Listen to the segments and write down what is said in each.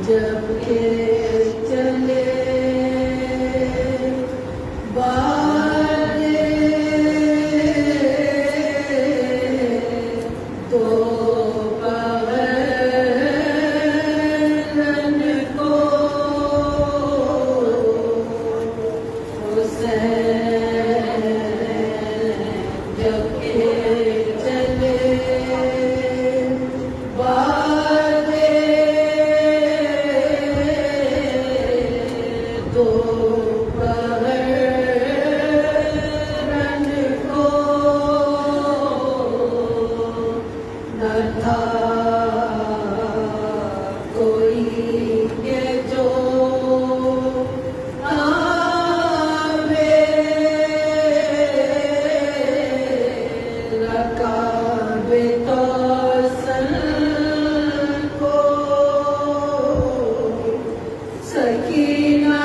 جب کے چلے بارے تو پہرن کو حسین جب کے چلے تو پہرن کو نہ تھا کوئی کہ جو آوے رکابے توسل کو سکینہ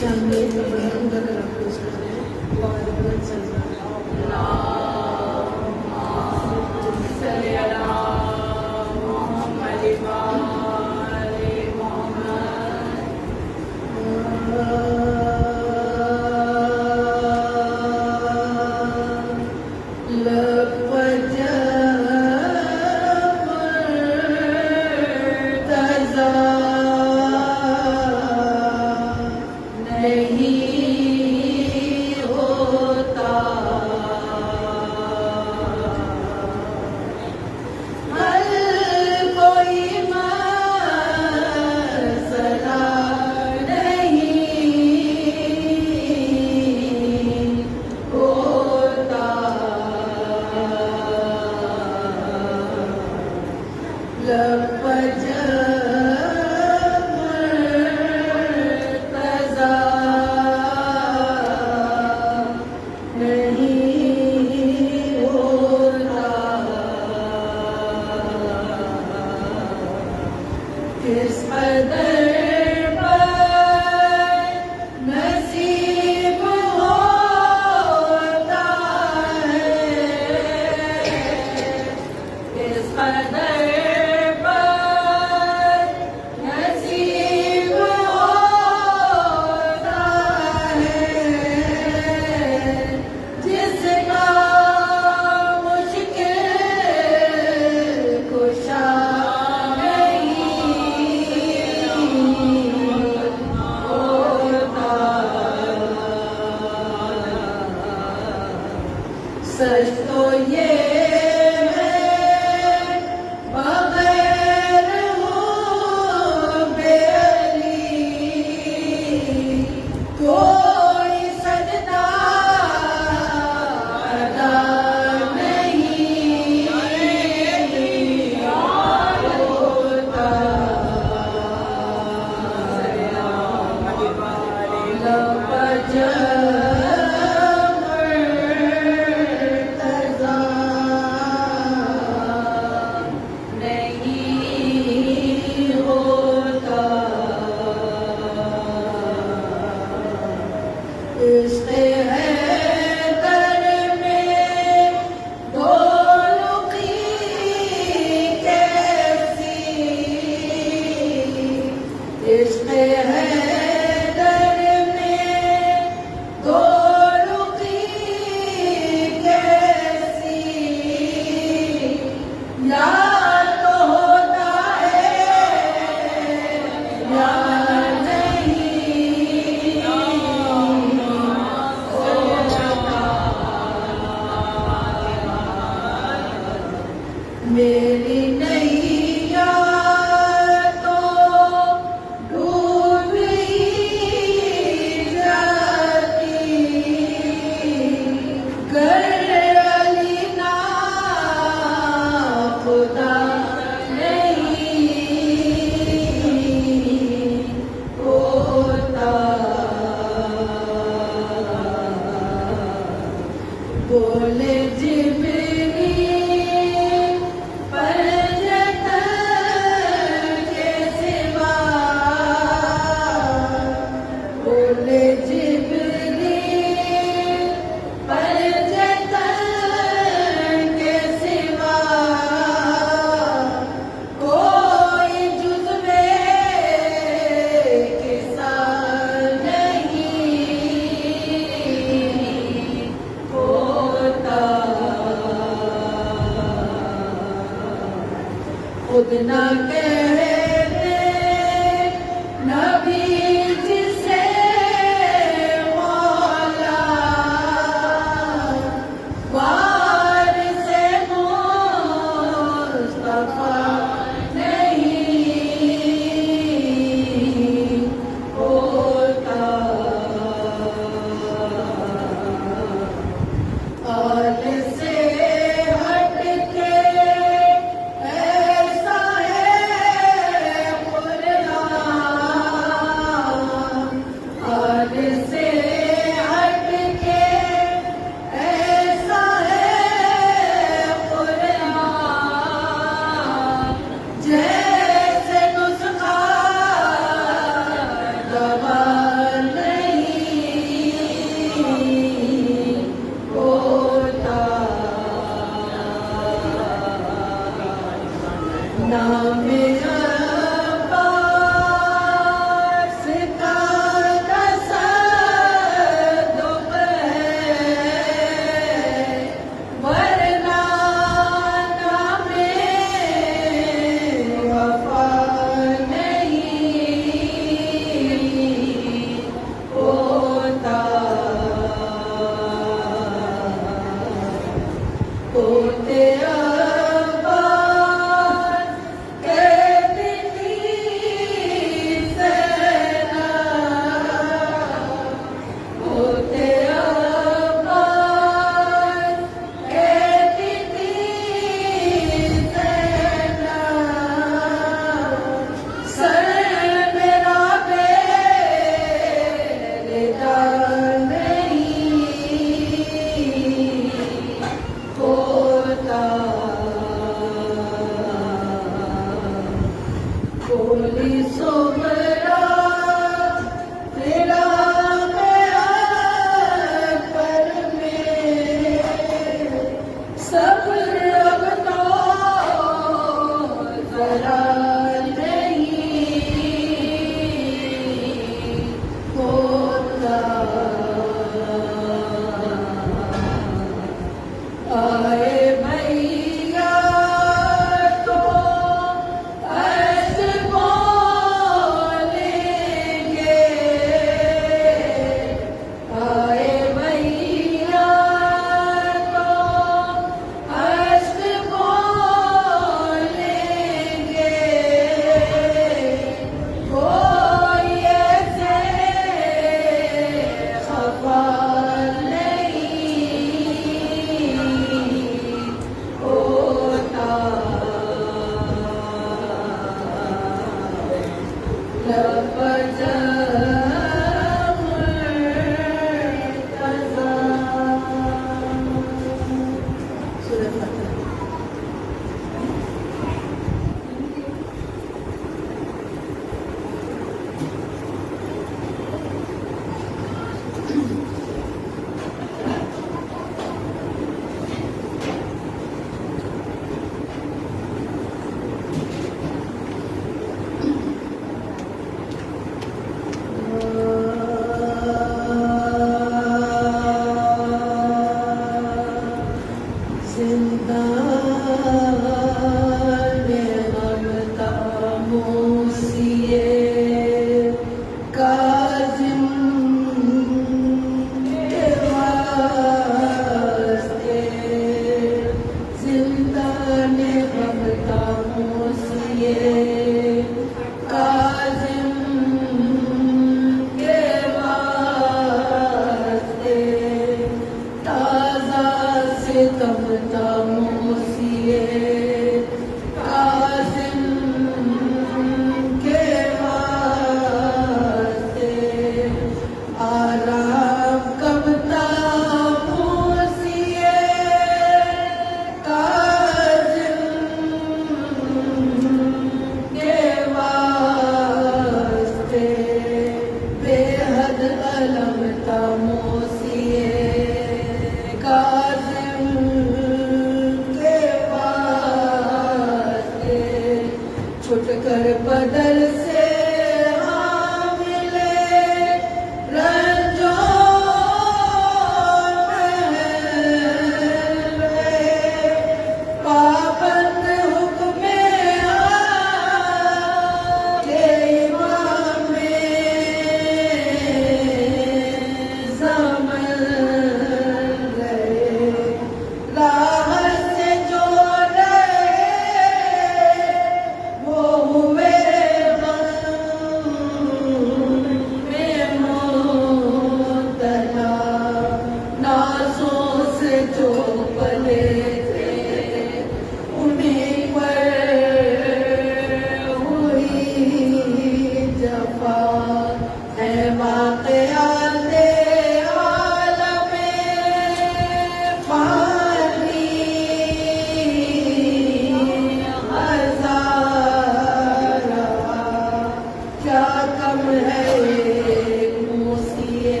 ہے ایک موسیے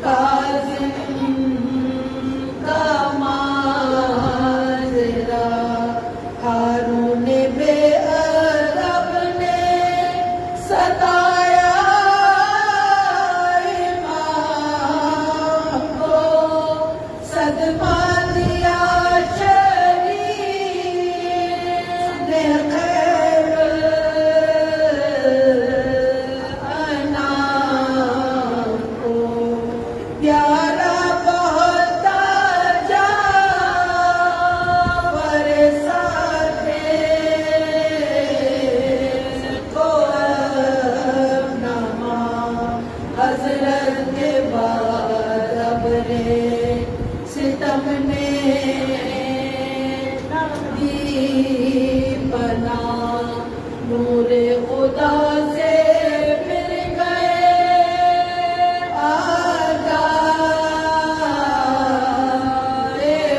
کاظم کا ماجرا، ہارون بے ادب نے ستایا امام کو، صدمہ دیا شریف نے خیر انام کو، پیارا بہت تھا جعفر صادق کو اپنا، حضرت کے بعد ابرے ستم نے دی پناہ، نور خدا سے مل گئے آگاہ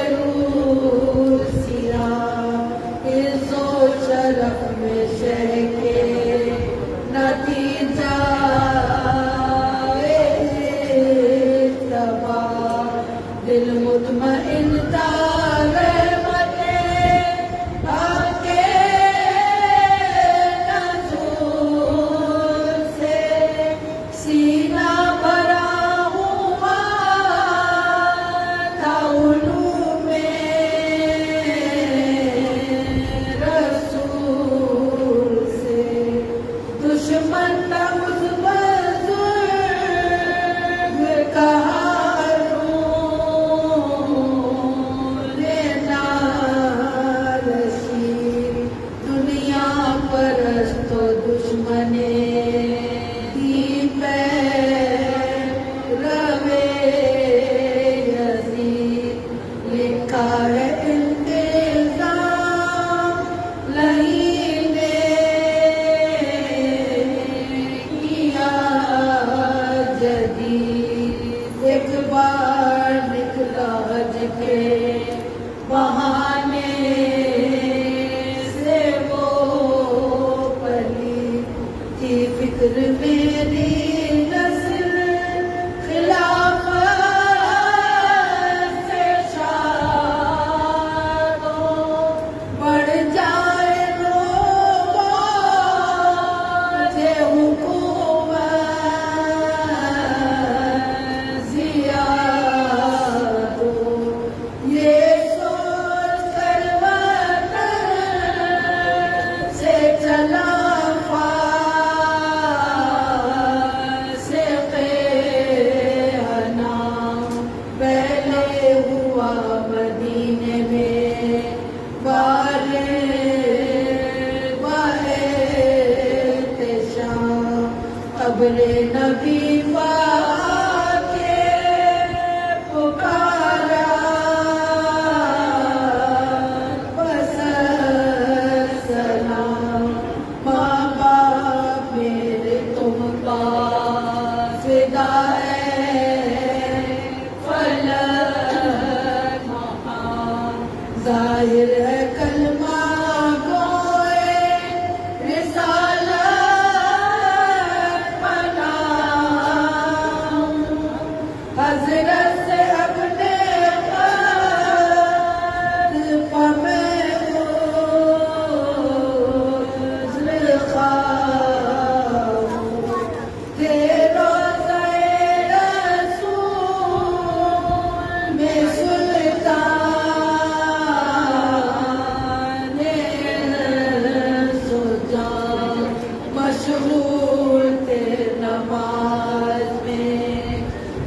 روح سیاہ، عز و شرف میں شہ کے نتیجہ دل مطمئن تھا رحمتیں آ کے نزول سے، سینہ بھرا ہوا تھا علوم رسول سے، دشمن تھا اس بزرگ کا ایک بار نکلا حج کے بہانے سے وہ پلی تھی فکر میری نسل خلافت سے شاد ہو، بڑھ جائے روباج حکومت زیاد ہو، یہ سوچ کر وطن سے چلا فاسق حنا، پہلے ہوا مدینے میں احتشام، قبر نبی پاک کے پکارا بس سلام، ماں باپ میرے تم پاس فدا ہے فلک مہاں، ظاہر ہے کلمہ گوئے رسالت پناہ، حضرت سے اپنے قلب میں عذر خواہ، روزہ رسول میں سلطان سجا، مشغول تھے نماز میں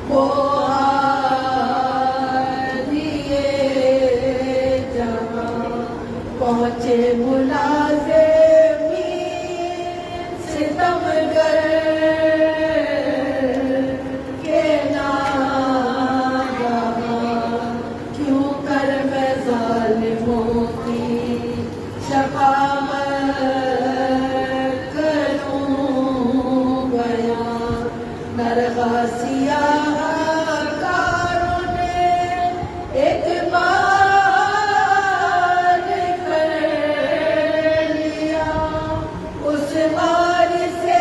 وہ دیے جہاں، پہنچے ملازمین ستمگر کے ناگہاں، کیوں کر میں ظالموں کی شفاعت کروں بیاں، نرغا سیاہ کاروں نے ایک بار کر لیا، اس بار سے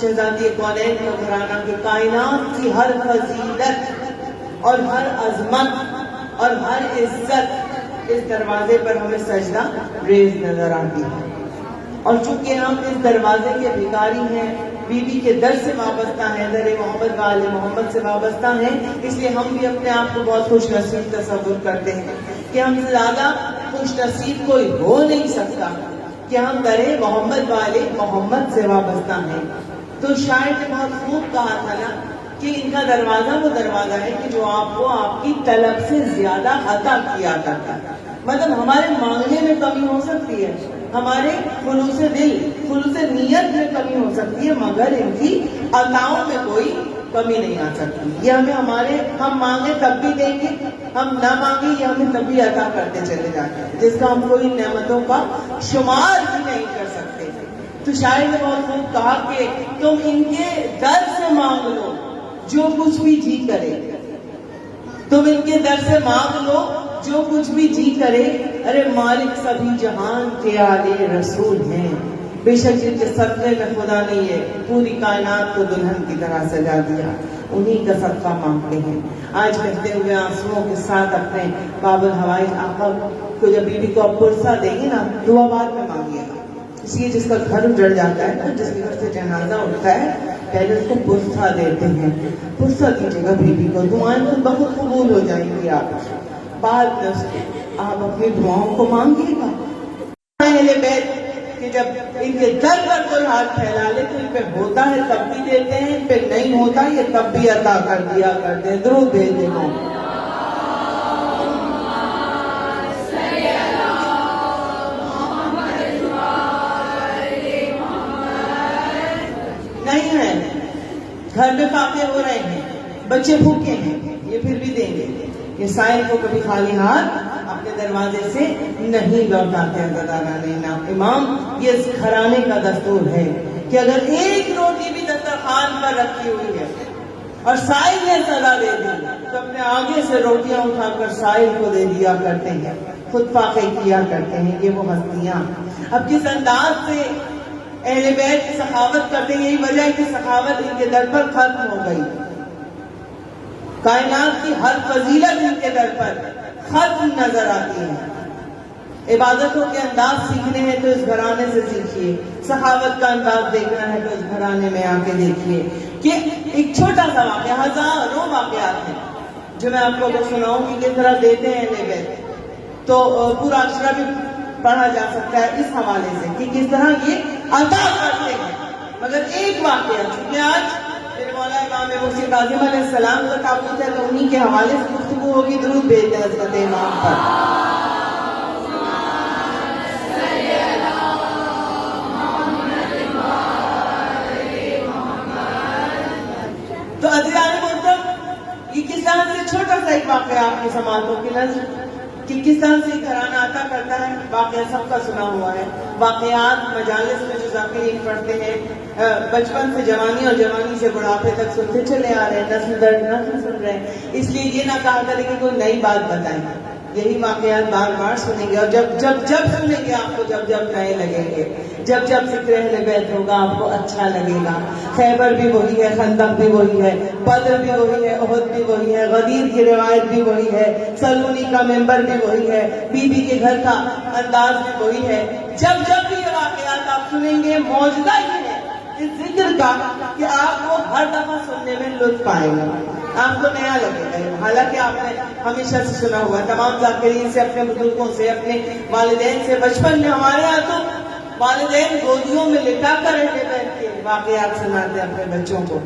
شہزادی کونین کا گھرانہ کہ کائنات کی ہر فضیلت اور ہر عظمت اور ہر عزت اس دروازے پر ہمیں سجدہ ریز نظر آتی ہے. اور چونکہ ہم اس دروازے کے بھکاری ہیں، بی بی کے در سے وابستہ ہیں، در محمد و آل محمد سے وابستہ ہیں، اس لیے ہم بھی اپنے آپ کو بہت خوش نصیب تصور کرتے ہیں کہ ہم سے زیادہ خوش نصیب کوئی ہو نہیں سکتا کہ ہم در محمد و آل محمد سے وابستہ ہیں. تو شاعر نے بہت خوب کہا تھا نا کہ ان کا دروازہ وہ دروازہ ہے کہ جو آپ کو آپ کی طلب سے زیادہ عطا کیا کرتا ہے. مطلب ہمارے مانگنے میں کمی ہو سکتی ہے، ہمارے خلوص دل خلوص نیت میں کمی ہو سکتی ہے، مگر ان کی عطاؤں میں کوئی کمی نہیں آ سکتی. یہ ہم مانگے تب بھی دیں گے، ہم نہ مانگے یہ ہمیں تب بھی عطا کرتے چلے جاتے ہیں، جس کا ہم کوئی نعمتوں کا شمار بھی نہیں کر سکتے. تو شاعر نے بہت خوب کہا کہ تم ان کے در سے مانگ لو جو کچھ بھی جی کرے، تم ان کے در سے مانگ لو جو کچھ بھی جی کرے. ارے مالک سبھی جہان کے آلے رسول ہیں، بے شک جن کے صدقے میں خدا نے یہ پوری کائنات کو دلہن کی طرح سجا دیا، انہی کا صدقہ مانگتے ہیں. آج کہتے ہوئے آنسوؤں کے ساتھ اپنے بابل ہوائی آقا کو جب بیوی کو اب پرسہ دیں گے نا، دعا بعد میں مانگیے گا. اس لیے جس کا گھر اجڑ جاتا ہے نا، جس کے گھر سے جنازہ اٹھتا ہے، پہلے اس کو پرسہ دیتے ہیں. پرسہ دیجیے گا بیوی کو، دعائیں بہت قبول ہو جائیں گی. بعد میں آپ اپنی دعاؤں کو مانگیے گا. اہل بیت کہ جب ان کے در پر کوئی ہاتھ پھیلا لے تو ان پہ ہوتا ہے تب بھی دیتے ہیں، ان پہ نہیں ہوتا یہ تب بھی عطا کر دیا کرتے ہیں. درود بھیج دو. نہیں ہے گھر میں فاقے ہو رہے ہیں، بچے بھوکے ہیں، یہ پھر بھی دیں گے. یہ سائل کو کبھی خالی ہاتھ اپنے دروازے سے نہیں لوٹاتے ہیں. امام یہ اس گھرانے کا دستور ہے کہ اگر ایک روٹی بھی دسترخوان پر رکھی ہوئی ہے اور سائل نے صدا دے دی تو اپنے آگے سے روٹیاں اٹھا کر سائل کو دے دیا کرتے ہیں، خود فاقے کیا کرتے ہیں. یہ وہ ہستیاں اب کس انداز سے اہل بیت کی سخاوت کرتے ہیں. یہی وجہ ہے کہ سخاوت ان کے در پر ختم ہو گئی. کائنات کی ہر فضیلت ان کے در پر ختم نظر آتی ہے. عبادتوں کے انداز سیکھنے ہیں تو اس گھرانے سے سیکھیے، سخاوت کا انداز دیکھنا ہے تو اس گھرانے میں آ کے دیکھیے. کہ ایک چھوٹا سا واقعہ، ہزاروں واقعات ہیں جو میں آپ کو سناؤں کہ کس طرح دیتے ہیں اہل بیت. تو پورا اشرا بھی پڑھا جا سکتا ہے اس حوالے سے کہ کس طرح یہ عطا کرتے ہیں. مگر ایک واقعہ چونکہ آج میرے مولا امام مرشد کاظم علیہ السلام کا تابوت ہے تو انہی کے حوالے سے گفتگو ہوگی. درود بھیجتے ہیں حضرت امام پر. تو عزیزان محترم، یہ کس طرح سے چھوٹا سا ایک واقعہ آپ کی سماعتوں کی نظر کہ کس طرح سے گھرانہ عطا کرتا ہے. واقعہ سب کا سنا ہوا ہے. واقعات مجالس میں جو ذاکرین پڑھتے ہیں بچپن سے جوانی اور جوانی سے بڑھاپے تک سنتے چلے آ رہے ہیں، نسل در نسل سن رہے ہیں. اس لیے یہ نہ کہا کریں کہ کوئی نئی بات بتائیں، یہی واقعات بار بار سنیں گے. اور جب سنیں گے آپ کو جب نئے لگیں گے، جب ذکر اہل بیت ہوگا آپ کو اچھا لگے گا. خیبر بھی وہی ہے، خندق بھی وہی ہے، بدر بھی وہی ہے، احد بھی وہی ہے، غدیر کی روایت بھی وہی ہے، سلونی کا ممبر بھی وہی ہے، بی بی کے گھر کا انداز بھی وہی ہے. جب بھی یہ واقعات آپ سنیں گے، معجزہ یہ ہے اس ذکر کا کہ آپ کو ہر دفعہ سننے میں لطف آئے گا، آپ کو نیا لگے گا. حالانکہ آپ نے ہمیشہ سے سنا ہوا ہے، تمام ذاکرین سے، اپنے بزرگوں سے، اپنے والدین سے. بچپن میں ہمارے یہاں تو والدین گودیوں میں لٹا کر رہتے بیٹھ کے واقعات سناتے اپنے بچوں کو.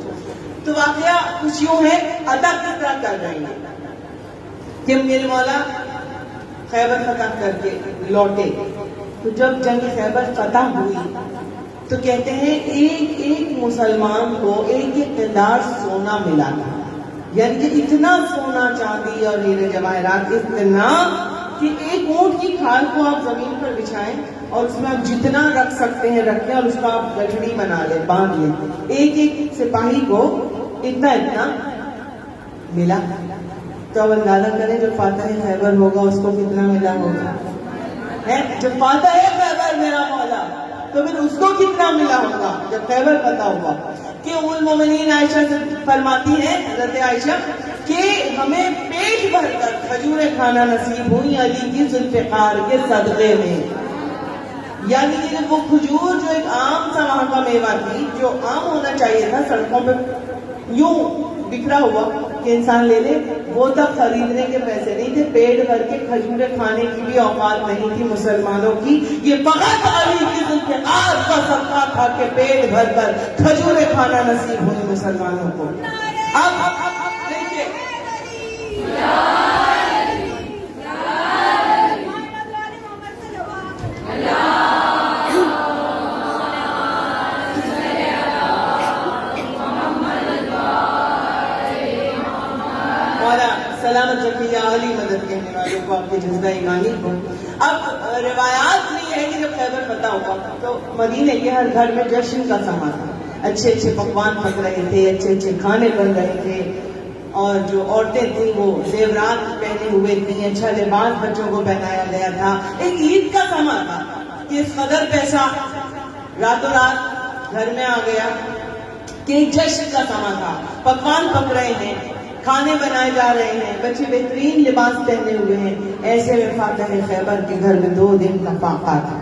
تو واقعہ کچھ یوں ہے، عطا کس طرح کر رہے ہیں کہ میرے مولا خیبر فتح کر کے لوٹے. تو جب جنگ خیبر فتح ہوئی تو کہتے ہیں ایک مسلمان کو ایک مقدار سونا ملا تھا. یعنی کہ اتنا سونا چاندی اور ہیرے جواہرات، اتنا کہ ایک اونٹ کی کھال کو آپ زمین پر بچھائیں اور اس میں آپ جتنا رکھ سکتے ہیں رکھیں اور اس کو آپ گٹھڑی بنا لیں، باندھ لیں. ایک سپاہی کو اتنا ملا. تو اب اندازہ کریں جو فاتح خیبر ہوگا اس کو کتنا ملا ہوگا. جو فاتح خیبر میرا مولا تو پھر اس کو کتنا ملا ہوگا جب خیبر فتح ہوا. کہ ام المومنین عائشہ سے فرماتی ہیں حضرت عائشہ کہ ہمیں پیٹ بھر کر کھجوریں کھانا نصیب ہوئی علی کی ذوالفقار کے صدقے میں. یعنی کہ وہ کھجور جو ایک عام سا وہاں کا میوہ تھی، جو عام ہونا چاہیے تھا سڑکوں پہ یوں بکھرا ہوا کہ انسان لے لے، وہ تب خریدنے کے پیسے نہیں تھے. پیٹ بھر کے کھجوریں کھانے کی بھی اوقات نہیں تھی مسلمانوں کی. یہ فقط علی کی ذوالفقار کا صدقہ تھا کہ پیٹ بھر کر کھجوریں کھانا نصیب ہوئی مسلمانوں کو. اب دیکھیے سلامت رکھیے علی مدد کہنے والوں کو، آپ کے جذبہ ایمانی کو. اب روایات میں یہ ہے کہ جب خیبر فتح ہوا تو مدینے کے ہر گھر میں جشن کا سما تھا. اچھے اچھے پکوان پک رہے تھے، اچھے اچھے کھانے بن رہے تھے، اور جو عورتیں تھیں وہ زیورات پہنے ہوئے تھیں، اچھا لباس بچوں کو پہنایا گیا تھا. ایک عید کا سما تھا کہ اس قدر پیسہ راتوں رات گھر میں آ گیا کہ ایک جشن کا سما تھا. پکوان پک رہے ہیں، کھانے بنائے جا رہے ہیں، بچے بہترین لباس پہنے ہوئے ہیں. ایسے میں فاتح خیبر کے گھر میں 2 دن کا فاقہ تھا.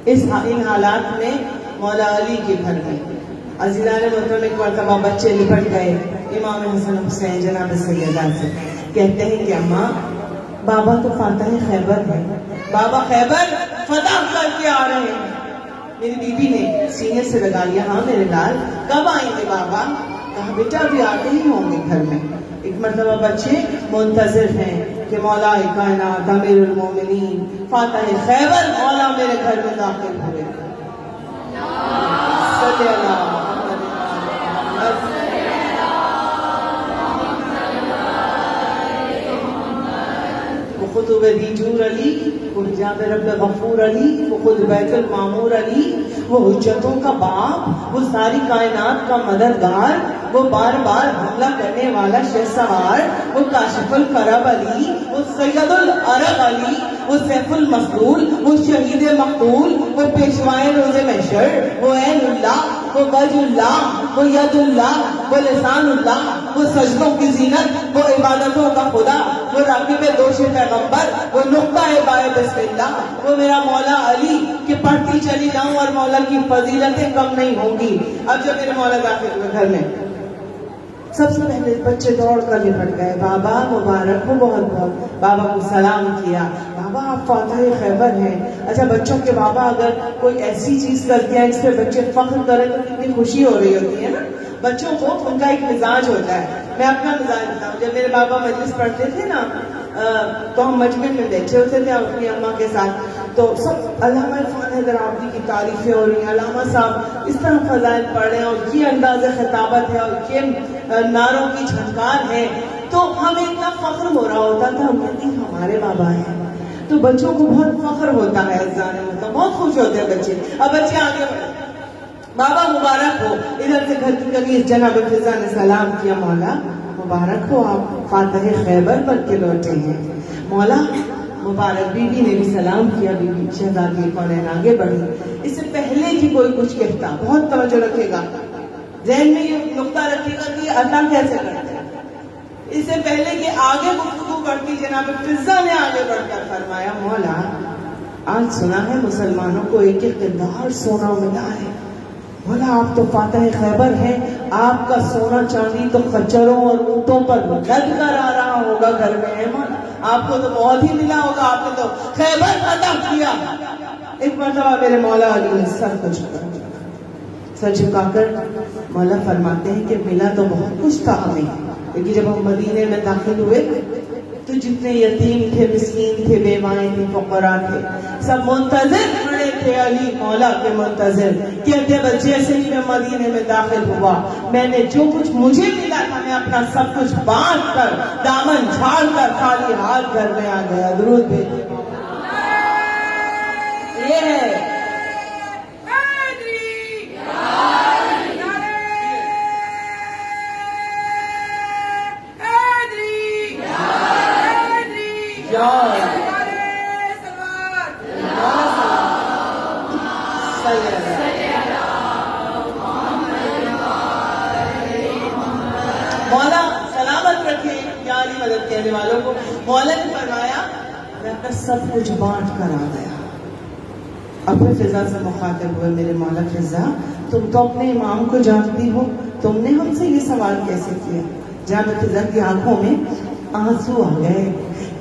ان حالات میں مولا علی کے گھر میں عزیزان محترم ایک مرتبہ بچے لپٹ گئے امام حسن حسین جناب سیدہ سے. کہتے ہیں کہ اماں بابا تو فاتح خیبر ہے، بابا خیبر فتح کر کے آ رہے ہیں. میری بیوی نے سینے سے لگا لیا، ہاں میرے لال کب آئیں گے بابا؟ کہا بیٹا ابھی آتے ہی ہوں گے گھر میں. ایک مرتبہ بچے منتظر ہیں کہ مولا کائنات امیر المومنین فاتح خیبر مولا میرے گھر میں داخل ہوئے. صلی اللہ وہ خود دیجور علی، وہ حجاب رب غفور علی، وہ خود بیت المعمور علی، وہ حجتوں کا باپ، وہ ساری کائنات کا مددگار، وہ بار بار حملہ کرنے والا شہسوار، وہ کاشف الکرب علی، وہ سید العرب علی، وہ سیف المسلول، وہ شہید مقتول، وہ پیشوائے روز محشر، وہ عین اللہ، وہ وجہ اللہ، وہ ید اللہ، وہ لسان اللہ، وہ سجدوں کی زینت، وہ عبادتوں کا خدا، وہ راکب دوش پیغمبر، وہ نقطہ بائے بسم اللہ، وہ میرا مولا علی کہ پڑھتی چلی جاؤں اور مولا کی فضیلتیں کم نہیں ہوں گی. اب جب میرے مولا داخل ہوئے گھر میں سب سے پہلے بچے دوڑ کر نپٹ گئے، بابا مبارک ہو بہت بہت. بابا کو سلام کیا، بابا آپ فاتح خیبر ہیں. اچھا بچوں کے بابا اگر کوئی ایسی چیز کرتے ہیں جس پہ بچے فخر کریں تو کتنی خوشی ہو رہی ہوتی ہے نا. بچوں کو ان کا ایک مزاج ہوتا ہے. میں اپنا مزاج بتاؤں، جب میرے بابا مجلس پڑھتے تھے نا تو ہم مجمع میں بیٹھے ہوتے تھے اپنی اماں کے ساتھ، تو سب علامہ عرفان حیدر آبادی کی تعریفیں ہو رہی ہیں، علامہ صاحب اس طرح فضائل پڑھ رہے ہیں اور یہ انداز خطابت ہے اور یہ نعروں کی جھنکار ہے، تو ہمیں اتنا فخر ہو رہا ہوتا تھا. ہم کہتے ہیں ہمارے بابا ہیں، تو بچوں کو بہت فخر ہوتا ہے، بہت خوش ہوتے ہیں بچے. اب بچے آگے بڑھے، بابا مبارک ہو. ادھر سے گھر کی کبھی جناب فضا نے سلام کیا، مولا مبارک ہو آپ فاتح خیبر بن کے لوٹے ہیں. مولا مبارک. بیوی نے بھی سلام کیا، بیوی شہزادی کونین آگے بڑھی. اس سے پہلے کہ کوئی کچھ کہتا، بہت توجہ رکھے گا، ذہن میں یہ نقطہ رکھے گا کہ عطا کیسے کرتے ہیں. اس سے پہلے کہ آگے گفتگو بڑھتی جناب فضا نے آگے بڑھ کر فرمایا، مولا آج سنا ہے مسلمانوں کو ایک ایک کردار سونا ملا ہے. مولا آپ تو فاتح خیبر ہیں، آپ کا سونا چاندی تو خچروں اور اونٹوں پر لد کر آ رہا ہوگا گھر میں ہے. مولا آپ کو تو بہت ہی ملا ہوگا، آپ نے تو خیبر فتح کیا. ایک مرتبہ میرے مولا علی نے سر جھکا کر مولا فرماتے ہیں کہ ملا تو بہت کچھ تھا ہمیں، لیکن جب ہم مدینے میں داخل ہوئے تو جتنے یتیم تھے، مسکین تھے، بیوائیں تھے، فقراء تھے، سب منتظر کھڑے تھے علی مولا کے منتظر. کہتے بس جیسے ہی میں مدینے میں داخل ہوا، میں نے جو کچھ مجھے ملا تھا میں اپنا سب کچھ بانٹ کر دامن جھاڑ کر خالی ہاتھ گھر میں آ گیا. درود بھیجو. یہ ہے صلی اللہ مولا سلامت رکھے پیاری مدد کہنے والوں کو. مولا نے فرمایا میں اپنا سب کچھ بانٹ کر آ گیا. اپنے فضا سے مخاطب ہوئے میرے مولا فضا تم تو اپنے امام کو جانتی ہو, تم نے ہم سے یہ سوال کیسے کیا؟ جان فضا کی آنکھوں میں آنسو آ گئے.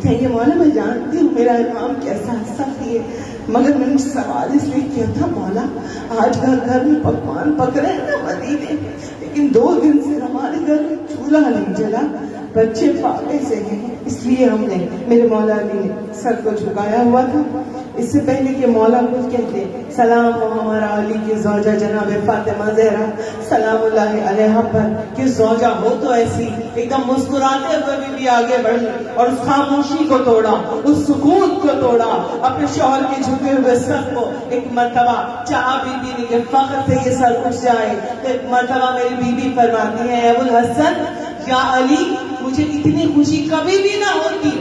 کہیں مولا میں جانتی ہوں میرا امام کیسا سخی ہے, مگر میں نے سوال اس لیے کیا تھا مولا آج گھر میں پکوان پک رہے ہیں نا مدینے, لیکن 2 دن سے ہمارے گھر میں چولہا نہیں جلا, بچے پاگے سے ہیں, اس لیے ہم نے میرے مولا علی نے سر کو جھکایا ہوا تھا. اس سے پہلے کہ مولا کچھ کہتے سلام ہو ہمارا علی کی زوجہ جناب فاطمہ زہرا سلام اللہ علیہ پر کہ زوجہ ہو تو ایسی ایک دم مسکراتے ہوئے بھی آگے بڑھی اور اس خاموشی کو توڑا, اس سکون کو توڑا, اپنے شوہر کے جھکے ہوئے سر کو ایک مرتبہ چاہ بی کے فخر سے یہ سر اٹھ جائے تو ایک مرتبہ میری بیوی فرماتی ہے ابو الحسن یا علی مجھے اتنی خوشی کبھی بھی نہ ہوتی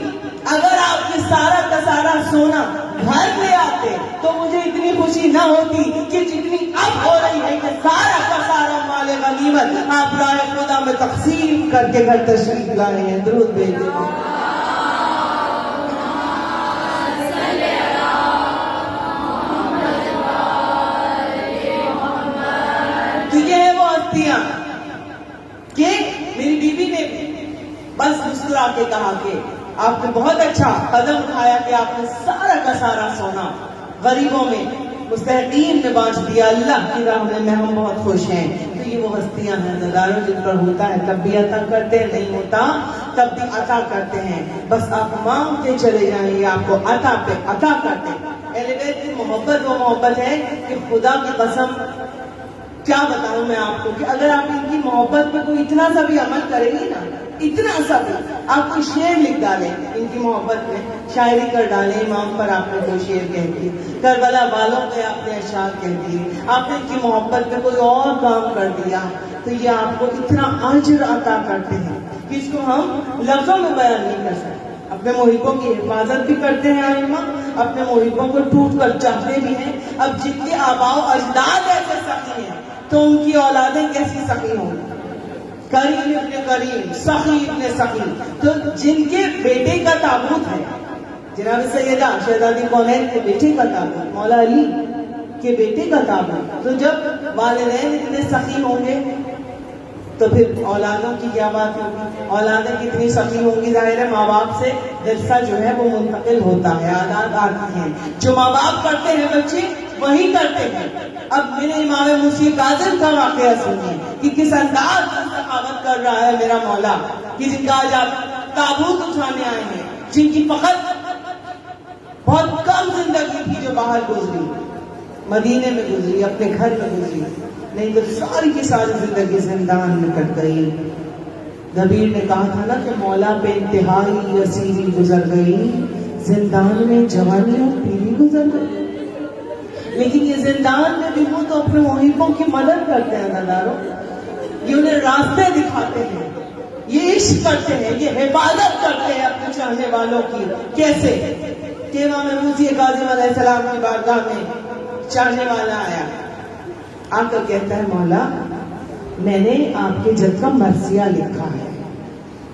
اگر آپ کے سارا کا سارا سونا گھر لے آتے تو مجھے اتنی خوشی نہ ہوتی کہ جتنی اب ہو رہی ہے کہ سارا کا سارا مال غنیمت آپ رائے خدا میں تقسیم کر کے گھر تشریف لائے ہیں. درود بھیجیں. تو یہ ہے وہ ہستیاں کہ میری بیوی نے بس مسکرا کے کہا کہ آپ نے بہت اچھا قدم اٹھایا کہ آپ نے سارا کا سارا سونا غریبوں میں مستحقین میں بانٹ دیا, اللہ کی راہ میں ہم بہت خوش ہیں. تو یہ وہ ہستیاں ہیں نظاروں جن پر ہوتا ہے تب بھی عطا کرتے ہیں, نہیں ہوتا تب بھی عطا کرتے ہیں. بس آپ مانگتے چلے جائیں یہ آپ کو عطا پہ عطا کرتے ہیں. اہل بیت کی محبت وہ محبت ہے کہ خدا کی قسم کیا بتاؤں میں آپ کو کہ اگر آپ ان کی محبت پہ کوئی اتنا سا بھی عمل کریں گی نا, اتنا سا بھی آپ کوئی شعر لکھ ڈالیں ان کی محبت میں, شاعری کر ڈالیں امام پر آپ نے کوئی شعر کہہ دیے, کربلا والوں پہ آپ نے اشعار کہہ دیے, آپ نے ان کی محبت پہ کوئی اور کام کر دیا تو یہ آپ کو اتنا اجر عطا کرتے ہیں کہ اس کو ہم لفظوں میں بیان نہیں کر سکتے. اپنے محبوں کی حفاظت بھی کرتے ہیں ائمہ, اپنے محبوں کو ٹوٹ کر چاہتے بھی ہیں. اب جن کے آباء و اجداد ایسے سخی ہیں تو ان کی اولادیں کیسی سخی ہوں گی؟ کریم ابن کریم, سخی ابن سخی, تو جن کے بیٹے کا تابوت ہے جناب سیدہ شہزادی کونین کے بیٹے کا تابوت, مولا علی کے بیٹے کا تابوت, تو جب والدین اتنے سخی ہوں گے تو پھر اولادوں کی کیا بات ہوگی؟ اولادیں کتنی سخی ہوں گی؟ ظاہر ہے ماں باپ سے ورثہ جو ہے وہ منتقل ہوتا ہے, عادات آتی ہیں, جو ماں باپ کرتے ہیں بچے وہی کرتے ہیں. اب میرے امام موسی کاظم کا واقعہ سنیے کہ کس انداز میں سخاوت کر رہا ہے میرا مولا, کہ جن کا آج آپ تابوت اٹھانے آئے ہیں, جن کی فقط بہت کم زندگی تھی جو باہر گزری, مدینے میں گزری, اپنے گھر میں گزری, نہیں تو ساری کی ساری زندگی زندان میں کٹ گئی. نبیر نے کہا تھا نا کہ مولا پہ انتہائی اسیری گزر گئی, زندان میں جوانی اور پیری گزر گئی. لیکن یہ زندان میں بھی وہ تو اپنے محبوں کی مدد کرتے ہیں نظاروں, یہ انہیں راستے دکھاتے ہیں, یہ عشق کرتے ہیں, یہ حفاظت کرتے ہیں اپنے چاہنے والوں کی. کیسے کہ امام موسی کاظم علیہ السلام کی بارگاہ میں چاہنے والا آیا, آ کر کہتا ہے مولا میں نے آپ کے جد کا مرثیہ لکھا ہے,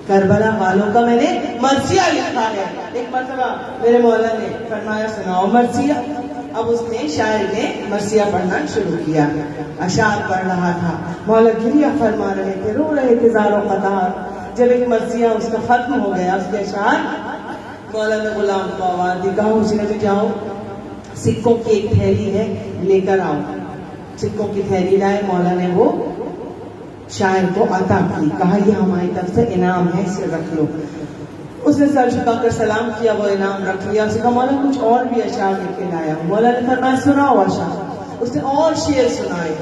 کربلا والوں کا میں نے مرثیہ لکھا ہے. ایک مرتبہ میرے مولا نے فرمایا سناؤ مرثیہ. اب اس نے شاعر نے مرثیہ پڑھنا شروع کیا, اشعار پڑھ رہا تھا, مولا گریہ فرما رہے تھے, رو رہے تھے زار و قطار. جب ایک مرثیہ اس کا ختم ہو گیا اس کے اشعار, مولا نے غلام کو آواز دی, کہا اس نے جاؤ سکوں کی ایک تھیلی ہے لے کر آؤ. سکوں کی تھیلی لائے, مولا نے وہ شاعر کو عطا کی, کہا یہ ہماری طرف سے انعام ہے, اسے رکھ لو. اس نے سر جھکا کر سلام کیا, وہ انعام رکھ لیا. اس نے کہا مولا کچھ اور بھی اشعار لکھ کے لایا. مولا نے فرمایا سناؤ اشعار. اس نے اور شعر سنائے.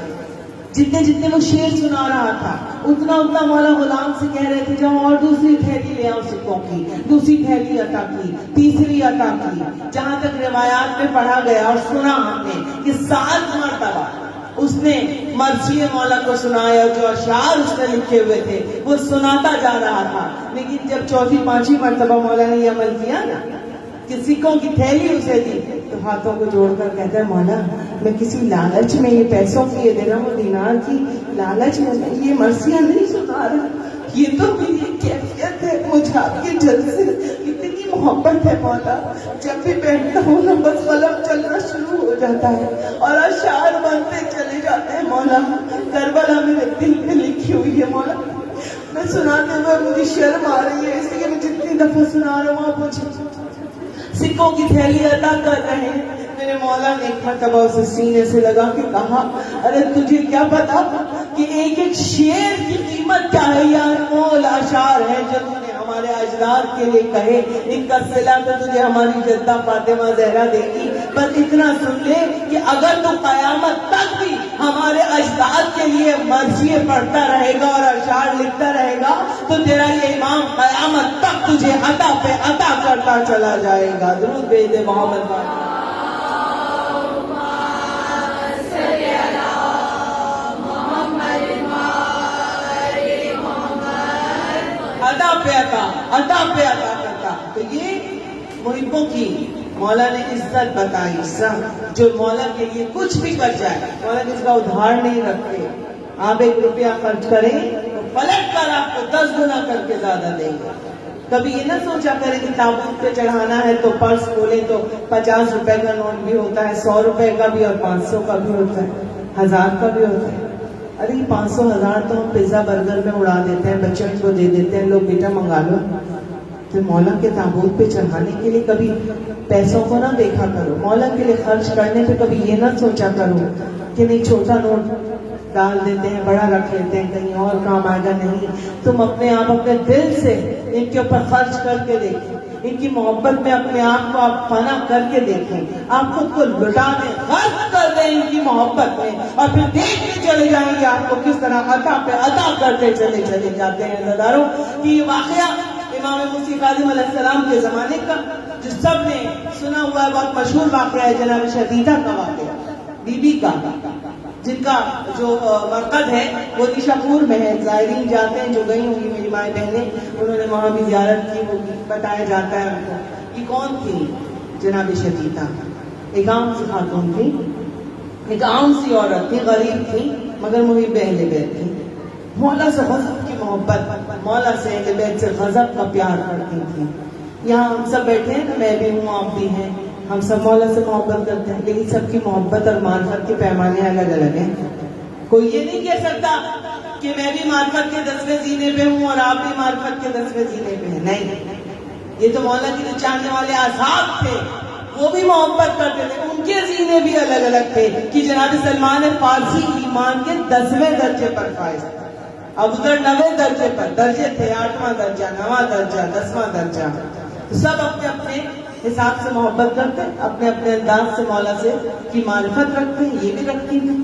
جتنے جتنے وہ شعر سنا رہا تھا اتنا اتنا مولا غلام سے کہہ رہے تھے جاؤ اور دوسری تھیلی لے آؤ سکوں کی. دوسری تھیلی عطا کی, تیسری عطا کی, جہاں تک روایات میں پڑھا گیا اور سنا ہم نے کہ 7 مرتبہ اس نے مرثیہ مولا کو سنایا. جو اشعار اس نے لکھے ہوئے تھے وہ سناتا جا رہا تھا. لیکن جب 4تھی 5ویں مرتبہ مولا نے یہ عمل کیا نا کہ سکوں کی تھیلی اسے دی تو ہاتھوں کو جوڑ کر کہتا ہے مولا میں کسی لالچ میں یہ پیسوں کی یہ درہم و دینار کی لالچ میں یہ مرثیہ نہیں سنا رہا. یہ تو میری کیفیت ہے. مجھے آپ کے جلد سے اتنی محبت ہے مولا. جب بھی بیٹھتا ہوں نا بس قلم چلنا شروع ہو جاتا ہے اور اشعار بنتے چلے جاتے ہیں مولا. کربلا میرے دل پہ لکھی ہوئی ہے مولا. میں سناتے ہوئے مجھے شرم آ رہی ہے اس لیے میں جتنی دفعہ سنا رہا ہوں آپ مجھے سکوں کی تھیلی عطا کر رہے ہیں. میرے مولا نے ایک مرتبہ اسے سینے سے لگا کے کہا ارے تجھے کیا پتا کہ ایک ایک شعر کی قیمت کیا ہے. یا مول اشعار ہے جو تم نے ہمارے اجداد کے لیے کہے. ان کا صلہ تو تجھے ہماری جدہ فاطمہ زہرا دے گی. بس اتنا سن لے کہ اگر تو قیامت تک بھی ہمارے اجداد کے لیے مرثیے پڑھتا رہے گا اور اشعار لکھتا رہے گا تو تیرا یہ امام قیامت تک تجھے عطا پہ عطا کرتا چلا جائے گا. درود بھیج دے محمد عطا پہ عطا کرتا. تو یہ محبوں کی مولا نے عزت بتائی. سب جو مولا کے لیے کچھ بھی کر جائے مولا کس کا ادھار نہیں رکھتے. آپ 1 روپیہ خرچ کریں تو پلٹ کر آپ کو 10 گنا کر کے زیادہ دیں گے. کبھی یہ نہ سوچا کریں کہ تابوت پہ چڑھانا ہے تو پرس کھولیں تو 50 روپے کا نوٹ بھی ہوتا ہے, 100 روپے کا بھی اور 500 کا بھی ہوتا ہے, 1000 کا بھی ہوتا ہے. ارے 500 1000 تو ہم پیزا برگر میں اڑا دیتے ہیں, بچوں کو دے دیتے ہیں, لوگ بیٹا منگا لو. تو مولا کے تابوت پہ چڑھانے کے لیے کبھی پیسوں کو نہ دیکھا کرو. مولا کے لیے خرچ کرنے پہ کبھی یہ نہ سوچا کرو کہ نہیں چھوٹا نوٹ ڈال دیتے ہیں بڑا رکھ لیتے ہیں کہیں اور کام آئے گا. نہیں, تم اپنے آپ اپنے دل سے ان کے اوپر خرچ کر کے دیکھیں. ان کی محبت میں اپنے آپ کو آپ فنا کر کے دیکھیں. آپ خود کو لٹا دیں, غرق کر دیں ان کی محبت میں اور پھر دیکھ کے چلے جائیں گے آپ کو کس طرح عطا پہ عطا کرتے چلے جاتے ہیں. نظاروں کہ یہ واقعہ امام موسی کاظم علیہ السلام کے زمانے کا جو سب نے سنا ہوا ہے, بہت مشہور واقعہ ہے جناب شدیدہ کا واقعہ. بی بی کا جن کا جو مرکز ہے وہ نشاپور میں ہے. زائرین جاتے ہیں جو گئی ہوں گی میری مائیں بہنیں, انہوں نے وہاں بھی زیارت کی ہوگی. بتایا جاتا ہے ان کو کہ کون تھی جناب شدیدہ. ایک عام سی خاتون تھی, ایک عام سی عورت تھی, غریب تھی مگر محب اہل بیت تھی. مولا سے غضب کی محبت, مولا سے اہل بیت سے غضب کا پیار کرتی تھی. یہاں ہم سب بیٹھے ہیں, میں بھی ہوں آپ بھی ہیں, ہم سب مولا سے محبت کرتے ہیں لیکن سب کی محبت اور معرفت کے پیمانے الگ الگ ہیں. کوئی یہ نہیں کہہ سکتا کہ میں بھی معرفت کے 10ویں زینے پہ ہوں اور آپ بھی معرفت کے 10ویں زینے پہ ہیں. نہیں, یہ تو مولا کے جو چاہنے والے اصحاب تھے وہ بھی محبت کرتے تھے, ان کے زینے بھی الگ الگ تھے. کہ جناب سلمان فارسی ایمان کے 10ویں درجے پر فائز تھے, ابو ذر 9ویں درجے پر. درجے تھے 8واں درجہ, 9واں درجہ, 10واں درجہ. سب اپنے اپنے حساب سے محبت کرتے, اپنے اپنے انداز سے مولا سے کی معرفت رکھتے ہیں. یہ بھی رکھتی ہیں.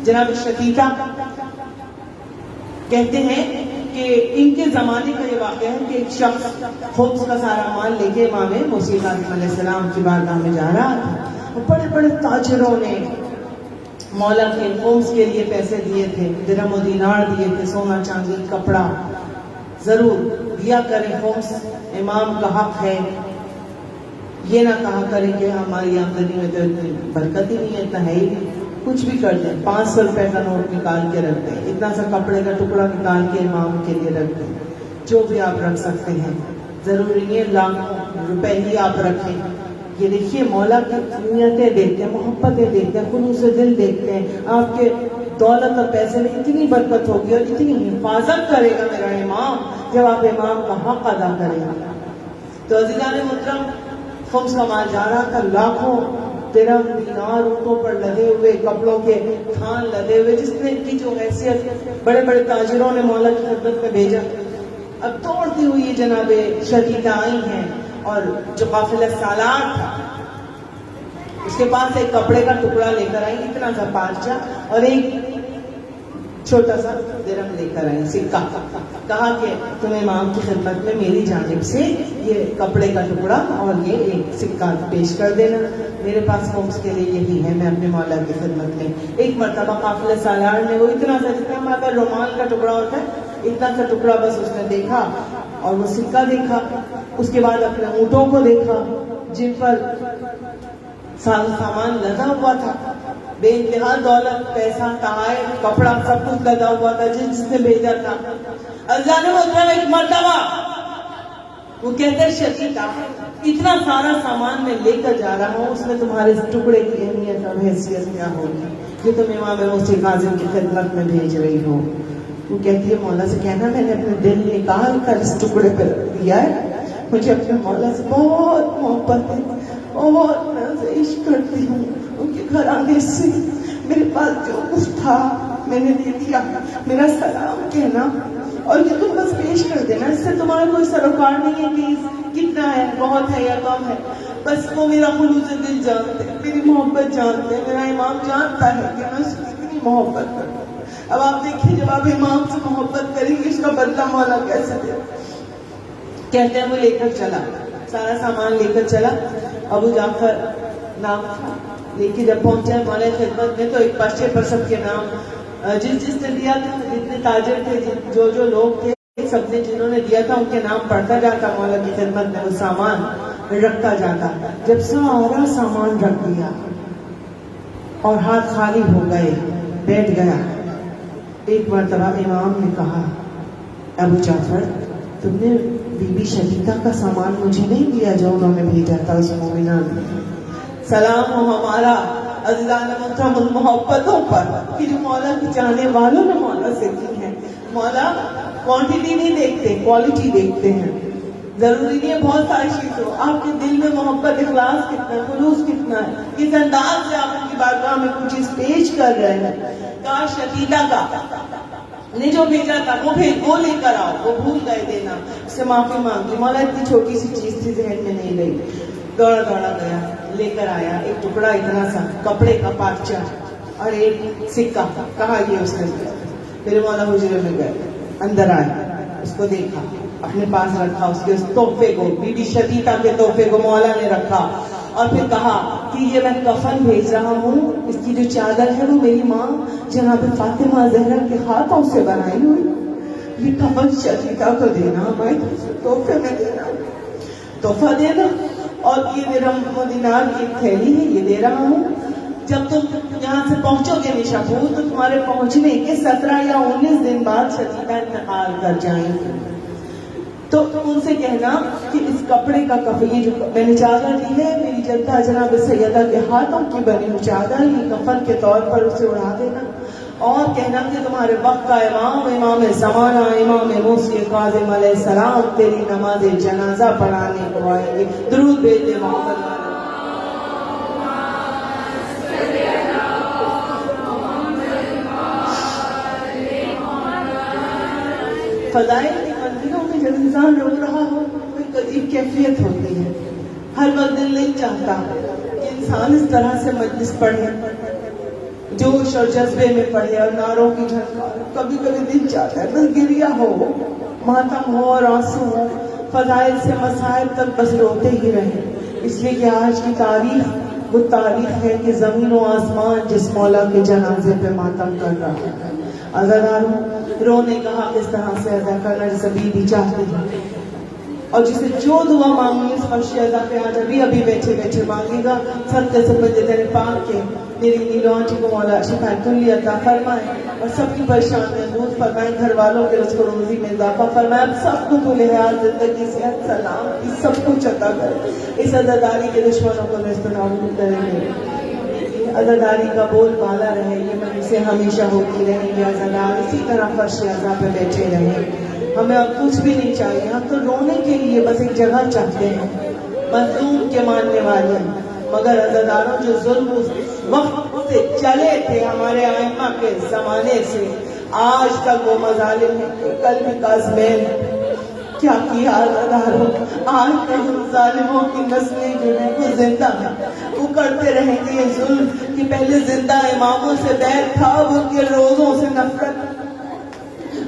جناب شقیقہ کہتے ہیں کہ ان کے زمانے کا یہ واقعہ ہے کہ ایک شخص خبز کا سارا مال لے کے امام موسی کاظم علیہ السلام کی بارگاہ میں جا رہا تھا. بڑے بڑے تاجروں نے مولا کے خبز کے لیے پیسے دیے تھے, درہم و دینار دیے تھے, سونا چاندی کپڑا. ضرور دیا کریں, خبز امام کا حق ہے. یہ نہ کہا کریں کہ ہماری آمدنی میں تو اتنی برکت ہی نہیں ہے, اتنا ہے ہی نہیں. کچھ بھی کر دیں, 500 روپے کا نوٹ نکال کے رکھ دیں, اتنا سا کپڑے کا ٹکڑا نکال کے امام کے لیے رکھ دیں. جو بھی آپ رکھ سکتے ہیں, ضروری نہیں ہے لاکھوں روپے ہی آپ رکھیں. یہ دیکھیے مولا کی نیتیں دیکھتے ہیں, محبتیں دیکھتے ہیں, خلوص دل دیکھتے ہیں. آپ کے دولت اور پیسے میں اتنی برکت ہوگی اور اتنی حفاظت کرے گا میرا امام جب آپ امام کا حق ادا کریں گے. تو عزیزان محترم, خبز کا مال جا رہا تھا, لاکھوں درہم دینار اونٹوں پر لدے ہوئے, کپڑوں کے تھان لدے ہوئے, جس نے کی جو حیثیت بڑے بڑے تاجروں نے مولا کی خدمت میں بھیجا. اب دوڑتی ہوئی جناب شدیدہ آئی ہیں اور جو قافلہ سالار تھا اس کے پاس ایک کپڑے کا ٹکڑا لے کر آئی, اتنا سا پارچہ, اور ایک چھوٹا سا درہم لے کر آئی, سکہ. کہا کہ تم امام کی خدمت میں میری جانب سے یہ کپڑے کا ٹکڑا اور یہ ایک سکہ پیش کر دینا, میرے پاس خبز کے لیے یہی ہے, میں اپنے مولا کی خدمت میں. ایک مرتبہ قافلہ سالار نے وہ اتنا سا, جتنا ہمارا رومال کا ٹکڑا ہوتا ہے اتنا سا ٹکڑا بس اس نے دیکھا اور وہ سکہ دیکھا. اس کے بعد اپنے اونٹوں کو دیکھا جن پر سامان لدا ہوا تھا. بے انتہا دولت، پیسہ، تحائف، کپڑا، سب کچھ لگا ہوا تھا جس نے بھیجا تھا. اللہ نے محترم ایک مرتبہ وہ کہتا ہے شقیقہ اتنا سارا سامان میں لے کر جا رہا ہوں، اس میں تمہارے ٹکڑے کی اہمیت اور حیثیت کیا ہوگی جو تم امام موسی کاظم کی خدمت میں بھیج رہی ہو. وہ کہتی ہے مولا سے کہنا میں نے اپنے دل نکال کر اس ٹکڑے پہ رکھ دیا ہے. مجھے اپنے مولا سے بہت محبت ہے، بہت میں اسے عشق کرتی ہوں. ان کے گھر آنے سے میرے پاس جو کچھ تھا میں نے دے دیا. میرا سلام کہنا اور یہ تم بس پیش کر دینا. اس سے تمہارا کوئی سروکار نہیں ہے کہ کتنا ہے، بہت ہے یا کم ہے. بس وہ میرا خلوص دل جانتے ہیں، میری محبت جانتے ہیں. میرا امام جانتا ہے کہ میں اس کی کتنی محبت کرتا ہوں. اب آپ دیکھیے جب آپ امام سے محبت کریں گے اس کا بدلہ مولا کیسے دے. کہتے ہیں وہ لے کر چلا، سارا سامان لے کر چلا. ابو جعفر نام تھا. لیکن جب پہنچا مولا خدمت میں تو ایک پرچے پر سب کے نام جس نے دیا تھا، جتنے تاجر تھے، جو لوگ تھے، سب نے جنہوں نے دیا تھا ان کے نام پڑھتا جاتا. مولا کی خدمت میں وہ سامان رکھتا جاتا. جب سارا سامان رکھ دیا اور ہاتھ خالی ہو گئے، بیٹھ گیا. ایک مرتبہ امام نے کہا ابو جعفر تم نے بی بی شقیقہ کا سامان مجھے نہیں دیا جو انہوں نے بھیجا تھا اس مومنہ نے. سلام ہو ہمارا عزیزان محترم ان محبتوں پر کہ جو مولا کی چاہنے والوں نے مولا سے کی ہے. مولا کوانٹٹی نہیں دیکھتے، کوالٹی دیکھتے ہیں. ضروری نہیں ہے بہت ساری چیز ہو، آپ کے دل میں محبت، اخلاص کتنا ہے، خلوص کتنا ہے، کس انداز سے آپ ان کی بارگاہ میں کوئی چیز پیش کر رہے ہیں. کاش شقیقہ کا نے جو بھیجا تھا وہ لے کر آؤ. وہ بھول گئے دینا، اس سے معافی مانگی. مولا اتنی چھوٹی سی چیز تھی ذہن میں نہیں رہی. دوڑا گیا، لے کر آیا ایک ٹکڑا اتنا سا کپڑے کا پارچہ اور ایک سکہ. کہا یہ اس نے دیا. پھر مولا حجرے میں گئے، اندر آئے، اس کو دیکھا، اپنے پاس رکھا. اس کے اس تحفے کو، بی بی شقیقہ کے تحفے کو مولا نے رکھا اور پھر کہا کہ یہ میں کفن بھیج رہا ہوں. اس کی جو چادر ہے وہ میری ماں جناب فاطمہ زہرا کے ہاتھوں سے بنائی ہوئی. یہ کفن شقیقہ کو دینا، میں تحفے میں دینا، تحفہ دینا. اور یہ میرا دینار کی تھیلی ہے، یہ دے رہا ہوں. جب تم یہاں سے پہنچو گے نیشاپور تو تمہارے پہنچنے کے 17 یا 19 دن بعد شقیقہ انتقال کر جائیں گے. تو ان سے کہنا کہ اس کپڑے کا کفن، یہ جو میں نے چادر دی ہے میری جدہ جناب سیدہ کے ہاتھوں کی بنی ہوئی چادر، یہ کفن کے طور پر اسے اڑا دینا. اور کہنا کہ تمہارے وقت کا امام زمانہ امام موسی کاظم علیہ السلام تیری نماز جنازہ پڑھانے کو آئیں گے. درود بھیج دے محمد. فضائل کی منزلوں میں جب انسان رو رہا ہو کوئی عجیب کیفیت ہوتی ہے. ہر وقت دل نہیں چاہتا کہ انسان اس طرح سے مجلس پڑھے، جوش اور جذبے میں پڑھے اور نعروں کی جھنکار. کبھی کبھی دل چاہتا ہے بس گریا ہو، ماتم ہو اور آنسو ہو، فضائل سے مسائل تک بس روتے ہی رہے. اس لیے کہ آج کی تاریخ وہ تاریخ ہے کہ زمین و آسمان جس مولا کے جنازے پہ ماتم کر رہا ہے. عزاداروں، رونے کا حق اس طرح سے ادا کرنا جسے بیوی چاہتی ہے اور جسے جو دعا مانگی اس فرش ادا پہ آج ابھی بیٹھے بیٹھے مانگے گا. سب کے سب تیرے پاک کے میری نیلو آنٹی کو مولا شفا کلی عطا فرمائے اور سب کی پریشانیاں دور فرمائے، گھر والوں کے رزق و روزی میں اضافہ فرمائے. اب سب کو تو لحاظ زندگی صحت سلام کی سب کچھ عطا کرے. اس عزاداری کے دشمنوں کو نیست و نابود کریں گے. عزاداری کا بول بالا رہے، یہ من سے ہمیشہ ہوتی رہیں گے. عزادار اسی طرح فرش اعضا پہ بیٹھے رہیں. ہمیں اب کچھ بھی نہیں چاہیے، ہم تو رونے کے لیے بس ایک جگہ چاہتے ہیں. مظلوم کے ماننے والے مگر عزاداروں جو ظلم وقت سے چلے تھے ہمارے ائمہ کے زمانے سے آج تک وہ مظالم ہیں. کل بھی کاظمین کیا کیا عزاداروں، آج تک ظالموں کی نسلیں جو ہیں وہ زندہ ہیں، وہ کرتے رہیں گے یہ ظلم کہ پہلے زندہ اماموں سے بیعت تھا، ان کے روزوں سے نفرت.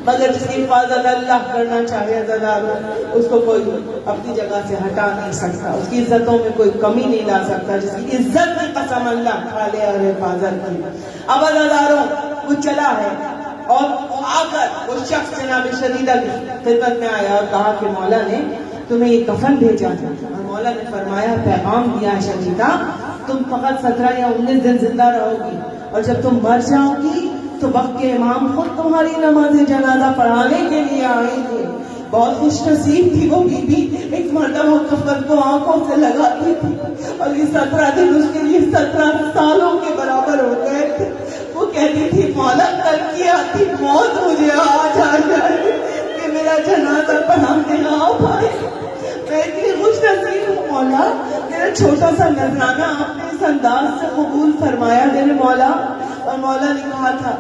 مگر جس کی حفاظت اللہ کرنا چاہے عزاداروں، اس کو کوئی اپنی جگہ سے ہٹا نہیں سکتا، اس کی عزتوں میں کوئی کمی نہیں لا سکتا. جس کی عزت کی قسم اللہ کھا لے اور حفاظت کی. اب عزاداروں وہ چلا ہے اور آ کر وہ شخص جناب شدیدہ کی خدمت میں آیا اور کہا کہ مولا نے تمہیں یہ کفن بھیجا تھا اور مولا نے فرمایا پیغام دیا ہے شدیدہ تم فقط 17 یا 19 دن زندہ رہو گی، اور جب تم مر جاؤ گی تو وقت کے امام خود تمہاری نماز جنازہ پڑھانے کے لیے آئیں گے۔ بہت خوش نصیب تھی وہ بی بی، ایک مرتبہ کفن کو آنکھوں سے لگاتی تھی اور یہ 17 دن اس کے لیے 17 سالوں کے برابر ہو گئے تھے۔ وہ کہتی تھی مولا کل کی آتی موت مجھے آج آ جائے کہ میرا جنازہ پڑھانے نہ آ پائے۔ میں اتنی خوش نصیب ہوں مولا، میرا چھوٹا سا نذرانہ آپ نے اس انداز سے قبول فرمایا میرے مولا۔ اور مولا نے کہا تھا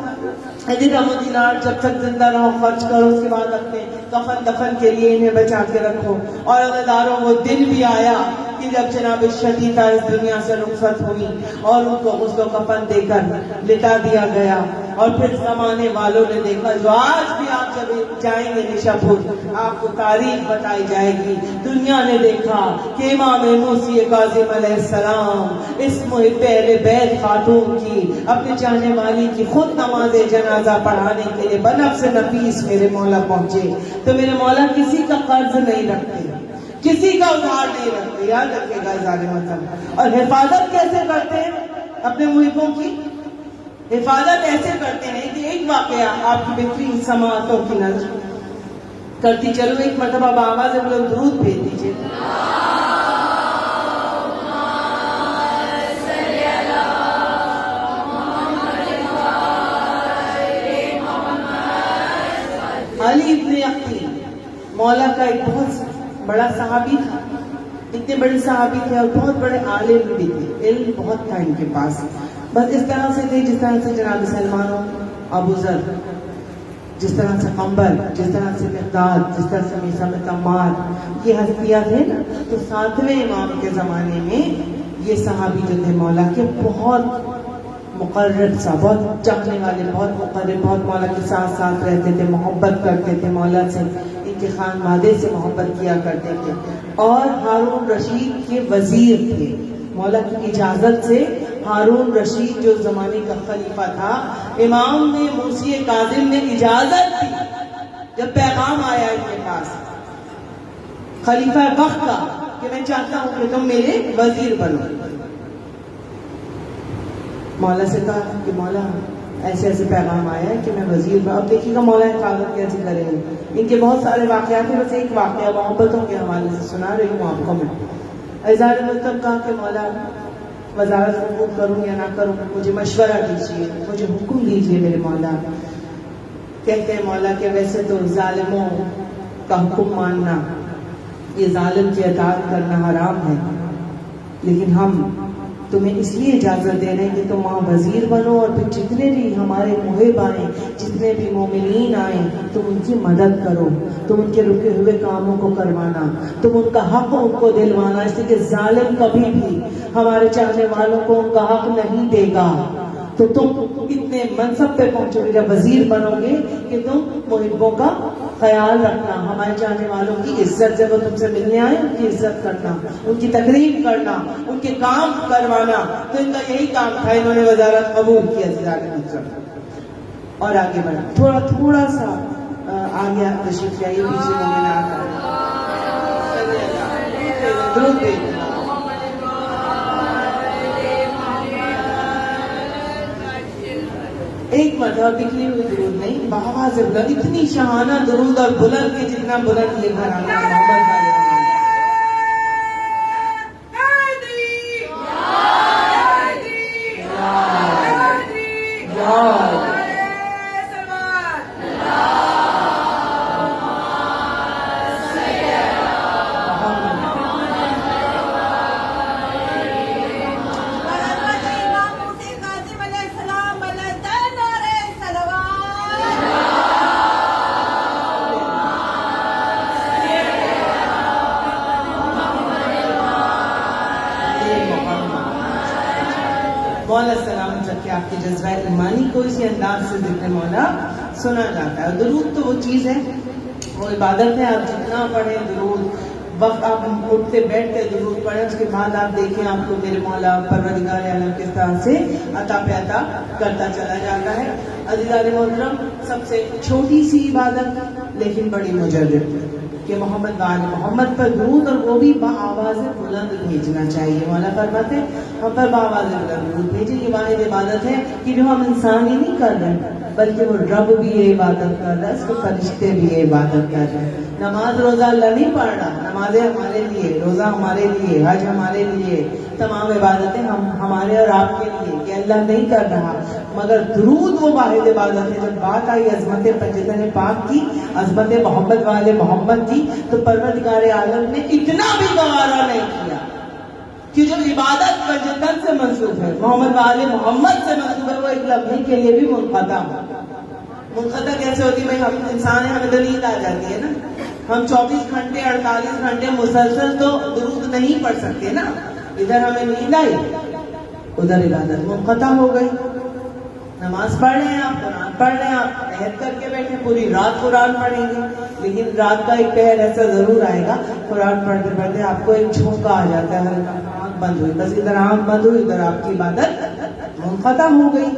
درہم و دینار جب تک زندہ رہو خرچ کرو، اس کے بعد اپنے کفن دفن کے لیے انہیں بچا کے رکھو۔ اور عزیزاروں وہ دن بھی آیا کہ جب جناب شدیدہ اس دنیا سے رخصت ہوئی اور ان کو غسل و کفن دے کر لٹا دیا گیا، اور پھر زمانے والوں نے دیکھا، جو آج بھی آپ جب جائیں گے نشاپور آپ کو تاریخ بتائی جائے گی، دنیا نے دیکھا کہ امام موسی کاظم علیہ السلام اس محب اہل بیت خاتون کی اپنے چاہنے والی کی خود نماز جنازہ پڑھانے کے لیے بنفس نفیس میرے مولا پہنچے۔ تو میرے مولا کسی کا قرض نہیں رکھتے، کسی کا ادھار نہیں رکھتے، یاد رکھے گا ظالم۔ اور حفاظت کیسے کرتے ہیں اپنے محبوں کی؟ حفاظت ایسے کرتے ہیں کہ ایک واقعہ آپ کی بہترین سماعتوں کی نظر کرتی چلو، ایک مرتبہ بآواز بلند درود بھیج دیجیے۔ علی ابن عقیل مولا کا ایک بہت بڑا صحابی تھا، اتنے بڑے صحابی تھے اور بہت بڑے عالم بھی تھے، علم بہت تھا ان کے پاس، بس اس طرح سے تھے جس طرح سے جناب سلمان ابو ذر، جس طرح سے قنبر، جس طرح سے مقداد، جس طرح سے میثم تمار، یہ ہستیاں تھے نا۔ تو 7ویں امام کے زمانے میں یہ صحابی جو تھے مولا کے بہت مقرب سا، بہت چاہنے والے، بہت مقرب، بہت مولا کے ساتھ ساتھ رہتے تھے، محبت کرتے تھے مولا سے، ان کے خانوادے سے محبت کیا کرتے تھے، اور ہارون رشید کے وزیر تھے۔ مولا کی اجازت سے ہارون رشید جو زمانے کا خلیفہ تھا، امام نے موسی کاظم نے اجازت دی جب پیغام آیا ان کے پاس خلیفہ وقت کا کہ میں چاہتا ہوں کہ تم میرے وزیر بنو۔ مولا سے کہا کہ مولا ایسے ایسے پیغام آیا ہے کہ میں وزیر بنوں۔ اب دیکھیے گا مولا حفاظت کیسے کریں گے، ان کے بہت سارے واقعات ہیں، بس ایک واقعہ محبتوں کے حوالے سے سنا رہی ہوں آپ کو میں۔ اظہار مطلب کہا کہ مولا وزارت حقوق کروں یا نہ کروں، مجھے مشورہ دیجیے، مجھے حکم دیجیے میرے مولا۔ کہتے ہیں مولا کہ ویسے تو ظالموں کا حکم ماننا، یہ ظالم کی اطاعت کرنا حرام ہے، لیکن ہم تمہیں اس لیے اجازت دے رہے ہیں کہ تم وہاں وزیر بنو، اور پھر جتنے بھی ہمارے محب آئیں، جتنے بھی مومنین آئیں، تم ان کی مدد کرو، تم ان کے رکے ہوئے کاموں کو کروانا، تم ان کا حق ان کو دلوانا، اس لیے کہ ظالم کبھی بھی ہمارے چاہنے والوں کو ان کا حق نہیں دے گا۔ تو تم اتنے منصب پہ پہنچو گے جب وزیر بنو گے کہ تم محبوں کا خیال رکھنا، ہمارے چاہنے والوں کی عزت، جب وہ تم سے ملنے آئے ان کی عزت کرنا، ان کی تکریم کرنا، ان کے کام کروانا۔ تو ان کا یہی کام تھا، انہوں نے وزارت قبول کی عزیزان۔ اور آگے بڑھا، تھوڑا سا آگے آپ تشریف لائیے، پیچھے مومنات درود بھیجنا۔ ایک مرتبہ بکھری ہوئی درود نہیں، بآواز بلند، اتنی شہانہ درود اور بلند کے جتنا بلند یہ گھرانا محمد علیہ مولا سلامت رکھے آپ کے جذبہ ایمانی کو اسی انداز سے ذکر مولا سنا جاتا ہے۔ درود تو وہ چیز ہے، وہ عبادت ہے، آپ جتنا پڑھیں درود، وقت آپ اٹھتے بیٹھتے درود پڑھیں، اس کے بعد آپ دیکھیں آپ کو میرے مولا پروردگار عالم کس طرح سے عطا پہ عطا کرتا چلا جاتا ہے۔ عزیزان محترم، سب سے چھوٹی سی عبادت لیکن بڑی مجرب، کہ محمد وآل محمد پر درود اور وہ بھی بآواز بلند بھیجنا چاہیے. مولا فرماتے ہیں ہم پر بآواز بلند درود بھیجیں. یہ واحد عبادت ہے کہ جو ہم انسان ہی نہیں کر رہے بلکہ وہ رب بھی یہ عبادت کر رہا ہے, اس کے فرشتے بھی یہ عبادت کر رہے ہیں. نماز روزہ اللہ نہیں پڑھ رہا, نمازیں ہمارے لیے, روزہ ہمارے لیے, حج ہمارے لیے, تمام عبادتیں ہمارے اور آپ کے لیے, کہ اللہ نہیں کر رہا. مگر درود وہ واحد عبادت ہے. جب بات آئی عظمت پنجتن پاک کی, عظمت محمد والے محمد کی, تو پروردگار عالم نے اتنا بھی گوارا نہیں کیا کہ جو عبادت پنجتن سے منسوب ہے, محمد والے محمد سے منسوب ہے, وہ ایک لمحے کے لیے بھی منقطع ہو. منقطع کیسے ہوتی ہے بھائی؟ ہم انسان ہیں, ہمیں تو نیند آ جاتی ہے نا. ہم 24 گھنٹے 48 گھنٹے مسلسل تو درود نہیں پڑھ سکتے نا. ادھر ہمیں نیند آئی, ادھر عبادت منقطع ہو گئی. نماز پڑھ رہے ہیں آپ, قرآن پڑھ رہے ہیں آپ, عہد کر کے بیٹھے پوری رات قرآن پڑھیں گے, لیکن رات کا ایک پہر ایسا ضرور آئے گا قرآن پڑھتے پڑھتے آپ کو ایک جھونکا آ جاتا ہے, آنکھ بند ہوئی, بس ادھر آنکھ بند ہوئی, ادھر آپ کی عبادت منقطع ہو گئی.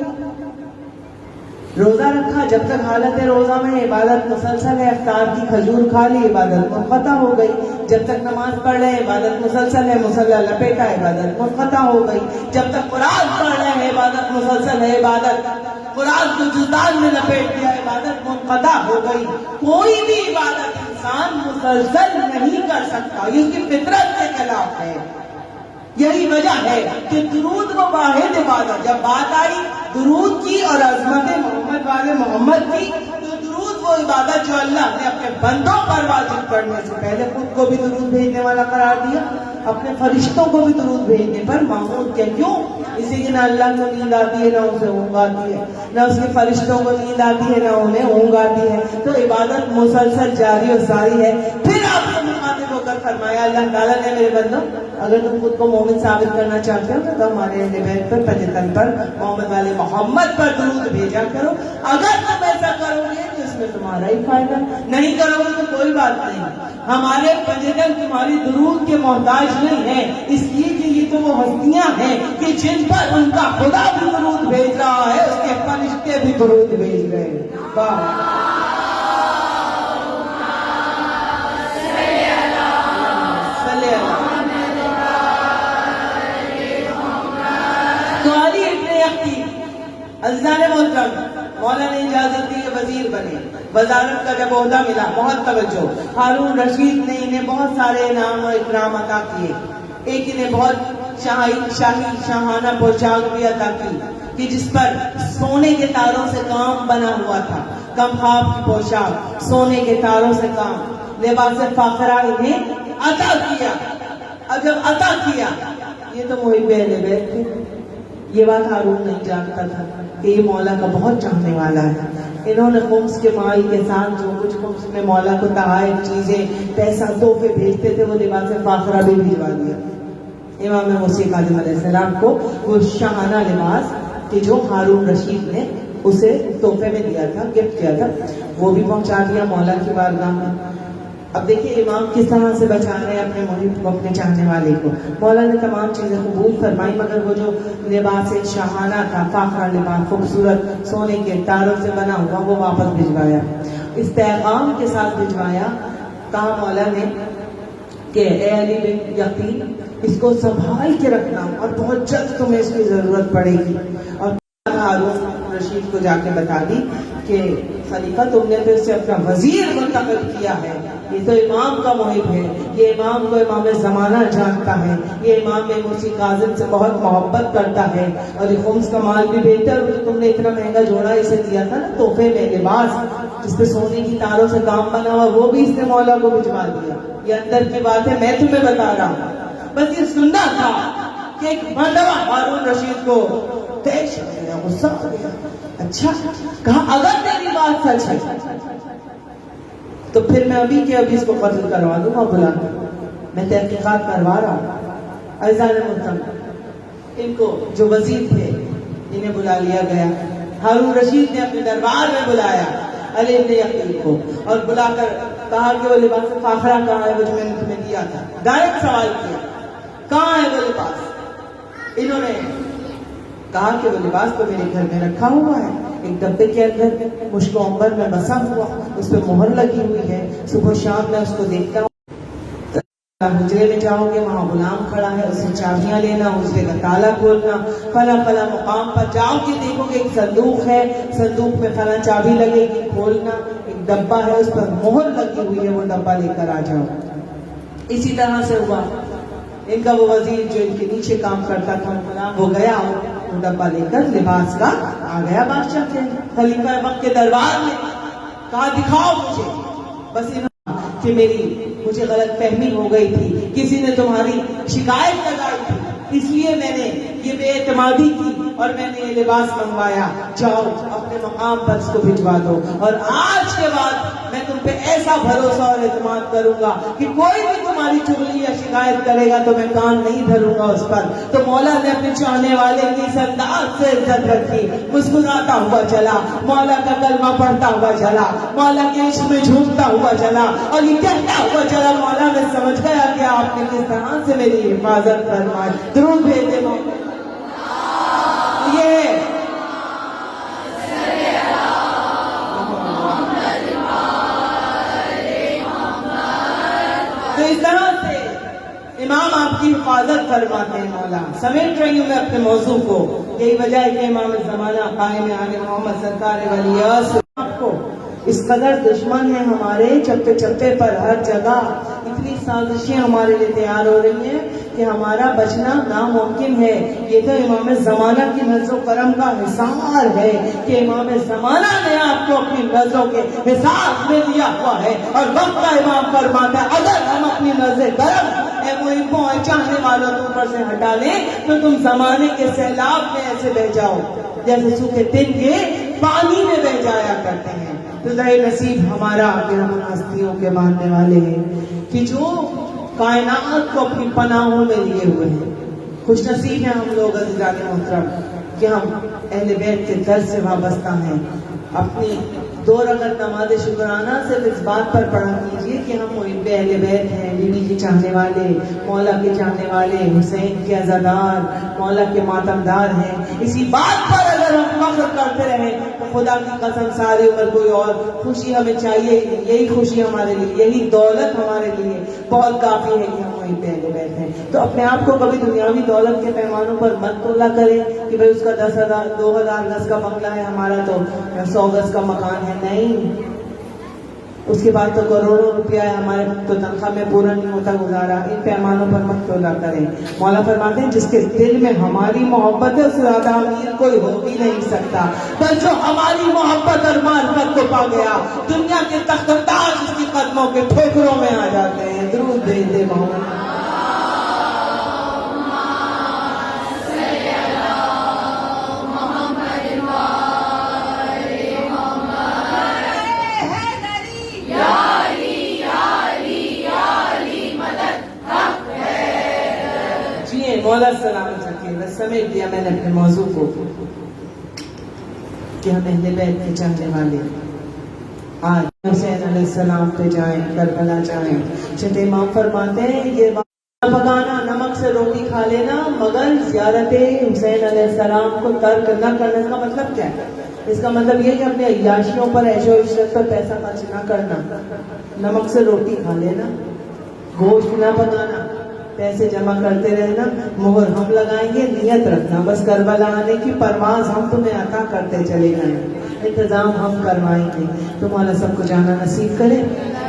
روزہ رکھا, جب تک حالت روزہ میں عبادت مسلسل ہے, افطار کی کھجور کھا لی, عبادت منقطع ہو گئی. جب تک نماز پڑھ رہے ہیں عبادت مسلسل ہے, مصلی لپیٹا, عبادت منقطع ہو گئی. جب تک قرآن پڑھ رہے ہیں عبادت مسلسل ہے, عبادت قرآن کو جزدان میں لپیٹ دیا, عبادت منقطع ہو گئی. کوئی بھی عبادت انسان مسلسل نہیں کر سکتا, یہ اس کی فطرت کے خلاف ہے. یہی وجہ ہے کہ درود وہ واحد عبادت. جب بات آئی درود کی اور عظمت محمد والے محمد کی, تو درود وہ عبادت جو اللہ نے اپنے بندوں پر واجب کرنے سے پہلے خود کو بھی درود بھیجنے والا قرار دیا, اپنے فرشتوں کو بھی درود بھیجنے پر معمول کیا. کیوں؟ اسی لیے نہ اللہ کو نیند آتی ہے, نہ اسے اونگ آتی ہے, نہ اس کے فرشتوں کو نیند آتی ہے, نہ انہیں اونگ آتی ہے. تو عبادت مسلسل جاری اور ساری ہے. پھر آپ کو مخاطب ہو کر فرمایا اللہ تعالیٰ نے, میرے بندوں اگر تم خود کو مومن ثابت کرنا چاہتے ہو تو ہمارے اہل بیت پر, پنجتن پر, محمد والے محمد پر درود بھیجا کرو. اگر تم ایسا کرو گے تو اس میں تمہارا ہی فائدہ, نہیں کرو گے تو کوئی بات نہیں. ہمارے پنجتن تمہاری درود کے محتاج نہیں ہے, اس لیے کہ یہ تو وہ ہستیاں ہیں کہ جن پر ان کا خدا بھی درود بھیج رہا ہے, اس کے فرشتے بھی درود بھیج رہے ہیں. واہ, عزیزان محترم, مولا نے اجازت دی کہ وزیر بنے. وزارت کا جب عہدہ ملا, بہت توجہ, ہارون رشید نے انہیں بہت سارے انعام اور اکرام عطا کیے. ایک انہیں بہت شاہانہ پوشاک بھی عطا کی کہ جس پر سونے کے تاروں سے کام بنا ہوا تھا. کم خواب کی پوشاک, سونے کے تاروں سے کام, لباس فاخرہ انہیں عطا کیا. اب جب عطا کیا, یہ تو محب اہل بیت تھے, یہ بات ہارون نہیں جانتا تھا کہ یہ مولا کا بہت چاہنے والا ہے. انہوں نے خمس کے مائی کے ساتھ جو کچھ خمس میں مولا کو تحائف, چیزیں, پیسہ, تحفے بھیجتے تھے, وہ لباس فاخرہ بھی بھجوا دیا امام موسیٰ کاظم علیہ السلام کو. وہ شاہانہ لباس کہ جو ہارون رشید نے اسے تحفے میں دیا تھا, گفٹ کیا تھا, وہ بھی پہنچا دیا مولا کی بارگاہ میں. اب دیکھیے امام کس طرح سے بچا رہے ہیں اپنے محب کو, اپنے چاہنے والے کو. مولا نے تمام چیزیں قبول فرمائی, مگر وہ جو لباس شاہانہ تھا, فاخرہ لباس, خوبصورت سونے کے تاروں سے بنا ہوا, وہ واپس بھجوایا. اس پیغام کے ساتھ بھجوایا, کہا مولا نے کہ اے علی بن یقین, اس کو سنبھال کے رکھنا اور بہت جلد تمہیں اس کی ضرورت پڑے گی. اور ہارون رشید کو جا کے بتا دی کہ خلیفہ تم نے تو اس سے اپنا وزیر منتخب کیا ہے, یہ تو امام کا محب ہے, یہ امام کو امام زمانہ جانتا ہے, یہ امام موسیٰ کاظم سے بہت محبت کرتا ہے, اور یہ خمس کا مال بھی بہتر جو تم نے اتنا مہنگا جوڑا اسے دیا تھا نا تحفے میں, لباس جس پہ سونے کی تاروں سے کام بنا ہوا, وہ بھی اس نے مولا کو بھجوا دیا. یہ اندر کی بات ہے, میں تمہیں بتا رہا ہوں. بس یہ سننا تھا کہ ایک مرتبہ ہارون رشید کو پیش آ گیا, غصہ آ گیا. اچھا, کہا اگر تیری بات سچ ہے تو پھر میں ابھی کے ابھی اس کو قتل کروا دوں گا, بلا میں تحقیقات کروا رہا ہوں. عزیزان محترم, ان کو جو وزیر تھے انہیں بلا لیا گیا. ہارون رشید نے اپنے دربار میں بلایا علی بن یقین کو, اور بلا کر کہا کہ وہ لباس فاخرہ کہاں ہے, وہ جو میں نے تمہیں دیا تھا. ڈائریکٹ سوال کیا, کہاں ہے وہ لباس؟ انہوں نے کہا کہ وہ لباس تو میرے گھر میں رکھا ہوا ہے, ایک ڈبے کے اندر مشک و عنبر میں بسا ہوا، اس پہ مہر لگی ہوئی ہے، صبح شام میں اس کو دیکھتا ہوں۔ حجرے میں جاؤ گے وہاں غلام کھڑا ہے، اسے چابیاں لینا، حجرے کا تالا کھولنا، فلاں فلاں مقام پر جاؤ گے دیکھو گے ایک صندوق ہے، صندوق میں فلاں چابی لگے گی، کھولنا، ایک ڈبہ ہے اس پر مہر لگی ہوئی ہے، وہ ڈبہ لے کر آ جاؤ۔ اسی طرح سے ہوا، ان کا وہ وزیر جو ان کے نیچے کام کرتا تھا غلام ہو گیا، وہ ڈبہ لے کر لباس کا آ گیا بادشاہ کے خلیفہ وقت کے دربار میں، کہا دکھاؤ مجھے۔ بس کہ مجھے غلط فہمی ہو گئی تھی، کسی نے تمہاری شکایت لگائی تھی، اس لیے میں نے یہ بے اعتمادی کی اور میں نے یہ لباس منگوایا، جاؤ اپنے مقام پر اس کو بھجوا دو، اور آج کے بعد میں تم پہ ایسا بھروسہ اور اعتماد کروں گا کہ کوئی بھی تمہاری چغلی یا شکایت کرے گا تو میں کان نہیں دھروں گا اس پر۔ تو مولا نے اپنے چاہنے والے کی اس انداز سے عزت رکھی، مسکراتا ہوا چلا، مولا کا کلمہ پڑھتا ہوا چلا، مولا کے عشق میں جھومتا ہوا چلا، اور یہ کہتا ہوا چلا مولا میں سمجھ گیا کہ آپ نے کس طرح سے میری حفاظت فرمائی۔ درود بھیجے مولا۔ یہ تو اس طرح سے امام آپ کی حفاظت فرماتے ہیں۔ مولا سمیٹ رہی ہوں میں اپنے موضوع کو، یہی وجہ ہے کہ امام زمانہ قائم آل محمد سرکار ولی آپ کو اس قدر دشمن ہیں ہمارے چپے چپے پر، ہر جگہ اتنی سازشیں ہمارے لیے تیار ہو رہی ہیں کہ ہمارا بچنا ناممکن ہے۔ یہ تو امام زمانہ کی نظر و کرم کا حصار ہے کہ امام زمانہ نے آپ کو اپنی نظروں کے حساب میں دیا ہوا ہے، اور وقت کا امام فرماتا ہے اگر ہم اپنی نظر کرم محبوں اور چاہنے والوں کو اوپر سے ہٹا لیں تو تم زمانے کے سیلاب میں ایسے بہ جاؤ جیسے سوکھے دن کے پانی میں بہ جایا کرتے ہیں۔ تو دے نصیب ہمارا کہ ہم ہستیوں کے ماننے والے ہیں کہ جو کائنات کو اپنی پناہوں میں لیے ہوئے ہیں۔ خوش نصیب ہیں ہم لوگ عزیزان محترم کہ ہم اہل بیت کے در سے وابستہ ہیں۔ اپنی 2 رکعت نماز شکرانہ صرف اس بات پر پڑھا کیجیے کہ ہم محب اہل بیت ہیں، بیوی کے چاہنے والے، مولا کے چاہنے والے، حسین کے عزادار، مولا کے ماتمدار ہیں۔ اسی بات پر اگر ہم فخر کرتے رہیں تو خدا کی قسم ساری عمر کوئی اور خوشی ہمیں چاہیے، یہی خوشی ہمارے لیے، یہی دولت ہمارے لیے بہت کافی ہے کہ ہم محب اہل بیت ہیں۔ تو اپنے آپ کو کبھی دنیاوی دولت کے پیمانوں پر مت تولا کریں کہ بھئی اس کا 10,000 2,000 گز کا بنگلہ ہے، ہمارا تو 100 گز کا مکان ہے۔ نہیں، اس کے بعد تو کروڑوں روپیہ ہے، ہمارے تو تنخواہ میں پورا نہیں ہوتا گزارا۔ ان پیمانوں پر مت تولا کریں۔ مولا فرماتے ہیں جس کے دل میں ہماری محبت ہے اس سے زیادہ امیر کوئی ہو بھی نہیں سکتا، بس جو ہماری محبت اور معرفت کو پا گیا دنیا کے تخت و تاج اس کی قدموں کے ٹھوکروں میں آ جاتے ہیں۔ درود بھیج دے مولا۔ مولا سلامت رکھے۔ بس سمیٹ دیا میں نے اپنے موضوع کو کہ ہم اہل بیت کے چاہنے والے آج حسین علیہ السلام پہ جائیں، کربلا جائیں۔ چھٹے امام فرماتے ہیں یہ پکانا، نمک سے روٹی کھا لینا مگر زیارت حسین علیہ السلام کو ترک نہ کرنے کا مطلب کیا ہے؟ اس کا مطلب یہ کہ اپنے عیاشیوں پر، عیش و عشرت پر پیسہ خرچ نہ کرنا، نمک سے روٹی کھا لینا، گوشت نہ پکانا، پیسے جمع کرتے رہنا، مہر ہم لگائیں گے، نیت رکھنا بس کربلا آنے کی پرواز ہم تمہیں عطا کرتے چلے جائیں، انتظام ہم کروائیں گے۔ تو مولا سب کو جانا نصیب کرے۔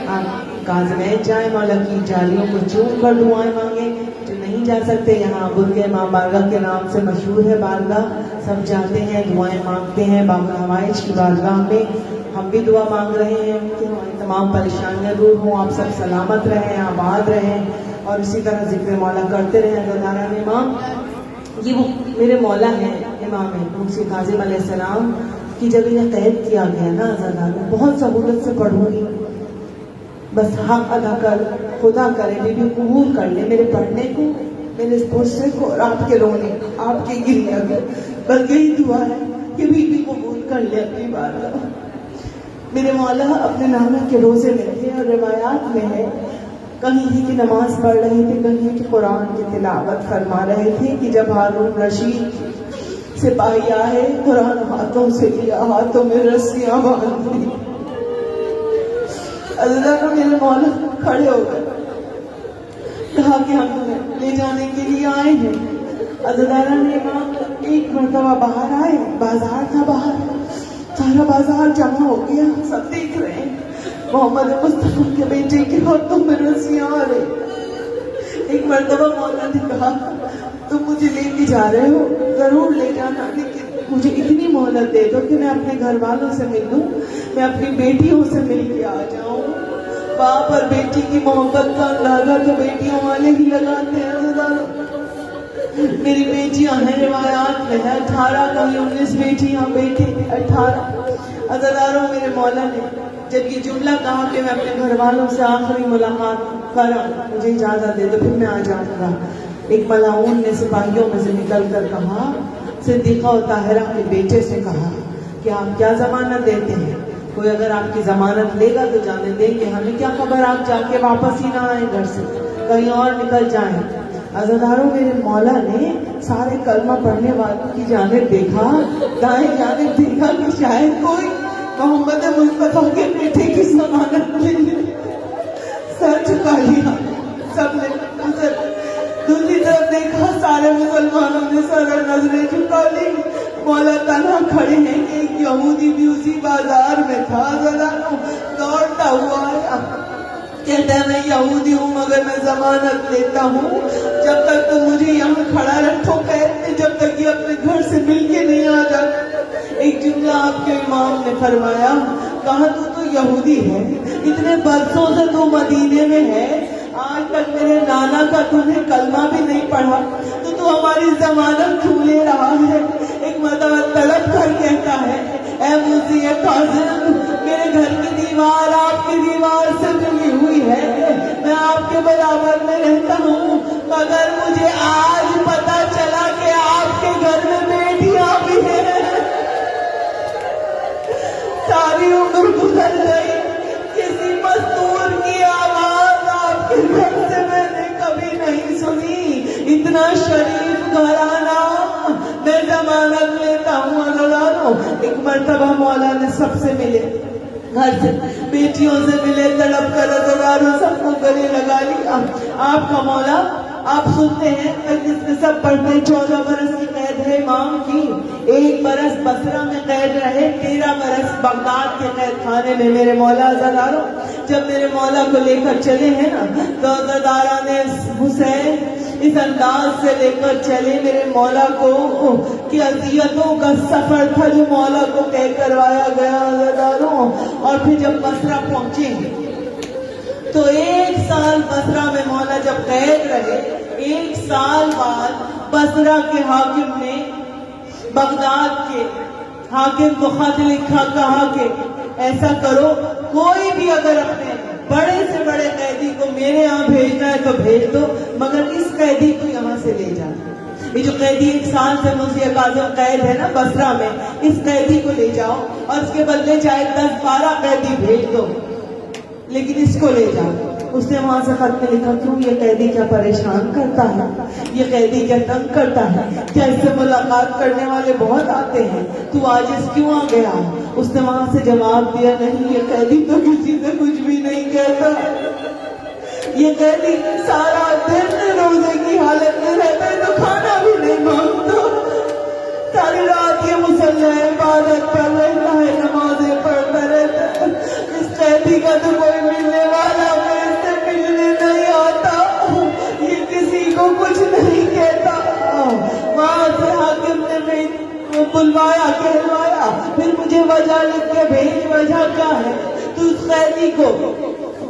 آپ کاظمین جائیں، مولا کی جالیوں کو چوم کر دعائیں مانگیں۔ جو نہیں جا سکتے یہاں ابوالکے امام بارگاہ کے نام سے مشہور ہے بارگاہ، سب جاتے ہیں، دعائیں مانگتے ہیں باب الحوائج کی بارگاہ میں۔ ہم بھی دعا مانگ رہے ہیں کہ ہماری تمام پریشانیاں دور ہوں، آپ سب سلامت رہیں، آباد رہیں، اور اسی طرح ذکر مولا کرتے رہیں۔ گرداران امام یہ وہ میرے مولا ہیں، امام مفتی کاظم علیہ السلام کی جب انہیں قید کیا گیا نا آزادار میں، بہت سہولت سے پڑھوں گی، بس حق ادا کر، خدا کرے بی بی قبول کر لے میرے پڑھنے کو، میرے اس پوسٹر کو اور آپ کے رونے، آپ کے گرنے کو، بس یہی دعا ہے کہ بی بی قبول کر لے اپنی بات۔ میرے مولا اپنے نانا کے روزے میں تھے اور روایات میں ہے کہیں ہی کی نماز پڑھ رہے تھے، کہیں کی قرآن کی تلاوت فرما رہے تھے کہ جب ہارون رشید سپاہی آئے، قرآن ہاتھوں سے لیا، ہاتھوں میں رسیاں باندھ دی. اللہ کو میرے مولا کھڑے ہو گئے، کہا کہ ہم تمہیں لے جانے کے لیے آئے ہیں. عزادارہ نے ایک مرتبہ باہر آئے، بازار تھا باہر، سارا بازار جمع ہو گیا، سب دیکھ رہے ہیں محمد مصطفیٰ کے بیٹے کے ہاتھوں میں رسیاں آ رہے. ایک مرتبہ مولا نے کہا تم مجھے لے کے جا رہے ہو، ضرور لے جانا، لیکن مجھے اتنی مہلت دے دو کہ میں اپنے گھر والوں سے مل لوں، میں اپنی بیٹیوں سے مل کے آ جاؤں. باپ اور بیٹی کی محبت کا اندازہ تو بیٹیوں والے ہی لگاتے ہیں. میری بیٹیاں ہیں روایات میں ہے 18 کہیں 19 بیٹیاں، بیٹے 18. عزاداروں میرے مولا نے جب یہ جملہ کہا کہ میں اپنے گھر والوں سے آخری ملاقات کروں، مجھے اجازت دے دو پھر میں آ جاؤں گا. ایک ملعون نے سپاہیوں میں سے نکل کر کہا، صدیقہ و طاہرہ کے بیٹے سے کہا کہ آپ کیا ضمانت دیتے ہیں؟ کوئی اگر آپ کی ضمانت لے گا تو جانے دیں گے، ہمیں کیا خبر آپ جا کے واپس ہی نہ آئیں گھر سے، کہیں اور نکل جائیں. عزاداروں میرے مولا نے سارے کلمہ پڑھنے والوں کی جانب دیکھا، دائیں جانب دیکھا کہ شاید کوئی محمد مصطفیٰ کے بیٹے کی ضمانت لے لے. سر جھکا لیا سب نے، دوسری طرف دیکھا سارے مسلمانوں نے سر اور نظریں جھکا لی. مولا تعالیٰ کھڑے ہیں کہ ایک یہودی بھی اسی بازار میں تھا. عزاداروں دوڑتا ہوا آیا، کہتا ہے میں یہودی ہوں مگر میں ضمانت لیتا ہوں، جب تک تو مجھے یہاں کھڑا رکھو قید میں، جب تک یہ اپنے گھر سے مل کے نہیں آ جاتا. ایک جملہ آپ کے امام نے فرمایا، کہا تو یہودی ہے، اتنے برسوں سے تو مدینے میں ہے، آج تک میرے نانا کا تمہیں کلمہ بھی نہیں پڑھا، تو ہماری ضمانت کیوں لے رہا ہے؟ ایک مرتبہ طلب کر کہتا ہے، اے موسی کاظم، میرے گھر کی دیوار آپ کی دیوار سے ملی ہوئی ہے، میں آپ کے برابر میں رہتا ہوں، مگر مجھے آج پتا چلا کہ آپ کے گھر میں بیٹیاں بھی ہیں. ساری عمر گزر گئی، کسی مستور کی آواز آپ کے گھر سے میں نے کبھی نہیں سنی. اتنا شریف گھرانہ، میں ضمانت لیتا ہوں. عزاداروں ایک مرتبہ مولا نے سب سے ملے، گھر سے بیٹیوں سے ملے، تڑپ کر عزاداروں سب کو گلے لگا لیا. آپ کا مولا آپ سنتے ہیں جس میں سب پڑھتے ہیں 14 برس کی قید ہے امام کی، 1 برس بصرہ میں قید رہے، 13 برس بغداد کے قید خانے میں. میرے مولا عزاداروں جب میرے مولا کو لے کر چلے ہیں نا تو عزادارہ نے حسین اس انداز سے لے کر چلے میرے مولا کو کہ اذیتوں کا سفر تھا جو مولا کو طے کروایا گیا. عزاداروں اور پھر جب بصرہ پہنچے تو 1 سال بصرہ میں مولا جب قید رہے، 1 سال بعد بصرہ کے حاکم نے بغداد کے حاکم کو خط لکھا، کہا کہ ایسا کرو کوئی بھی اگر اپنے بڑے سے بڑے قیدی کو میرے ہاں بھیجنا ہے تو بھیج دو، مگر اس قیدی کو یہاں سے لے جانا. یہ جو قیدی 1 سال سے موسی کاظم قید ہے نا بصرہ میں، اس قیدی کو لے جاؤ اور اس کے بدلے چاہے 10-12 قیدی بھیج دو، لیکن اس کو لے جاؤ. اس نے وہاں سے خط میں لکھا، کیوں یہ قیدی کیا پریشان کرتا ہے، یہ قیدی کیا تنگ کرتا ہے، کیا اس سے ملاقات کرنے والے بہت آتے ہیں، تو عاجز کیوں آ گیا؟ اس نے وہاں سے جواب دیا، نہیں یہ قیدی تو کسی سے کچھ بھی نہیں کہتا، یہ قیدی سارا دن روزے کی حالت میں رہتا ہے تو کھانا بھی نہیں مانگتا، ساری رات یہ مصلی عبادت پر رہتا ہے، نمازیں پڑھتا رہتا ہے. اس قیدی کا تو کوئی ملنے والا میرے سے ملنے نہیں آتا، یہ کسی کو کچھ نہیں کہتا. وہاں سے حاکم نے بلوایا، کہلوایا، پھر مجھے وجہ لکھ کے بھیج، وجہ کیا ہے، تو اس قیدی کو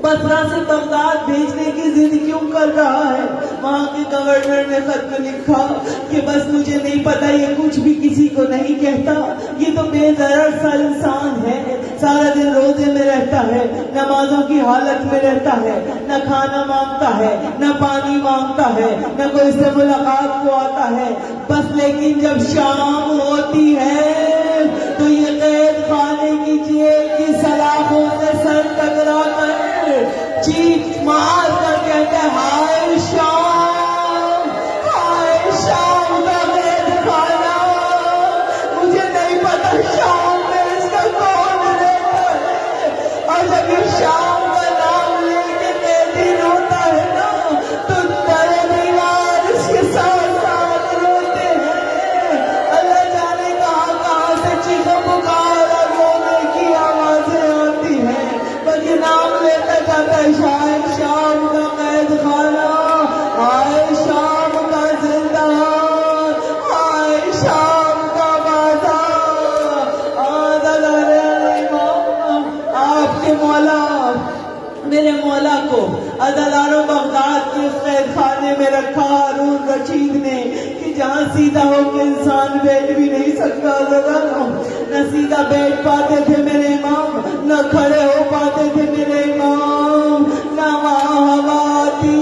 بصرہ سے بغداد بھیجنے کی ضد کیوں کر رہا ہے؟ وہاں کے گورنر نے خط میں لکھا کہ بس مجھے نہیں پتا، یہ کچھ بھی کسی کو نہیں کہتا، یہ تو بے ضرر سا انسان ہے، سارا دن روزے میں رہتا ہے، نمازوں کی حالت میں رہتا ہے، نہ کھانا مانگتا ہے، نہ پانی مانگتا ہے، نہ کوئی سے ملاقات کو آتا ہے، بس لیکن جب شام ہوتی ہے تو یہ قید خانے کی جیل کی سلاخوں سے سر ٹکرا کر چیخ مار کر کہتا ہے، ہائے شام، ہائے شام کا قید خانہ، عزاداروں بغداد کے اس قید خانے میں رکھا ہارون رشید نے کہ جہاں سیدھا ہو کے انسان بیٹھ بھی نہیں سکتا. عزاداروں نہ سیدھا بیٹھ پاتے تھے میرے امام, نہ کھڑے ہو پاتے تھے میرے امام, نہ وہاں ہوا آتی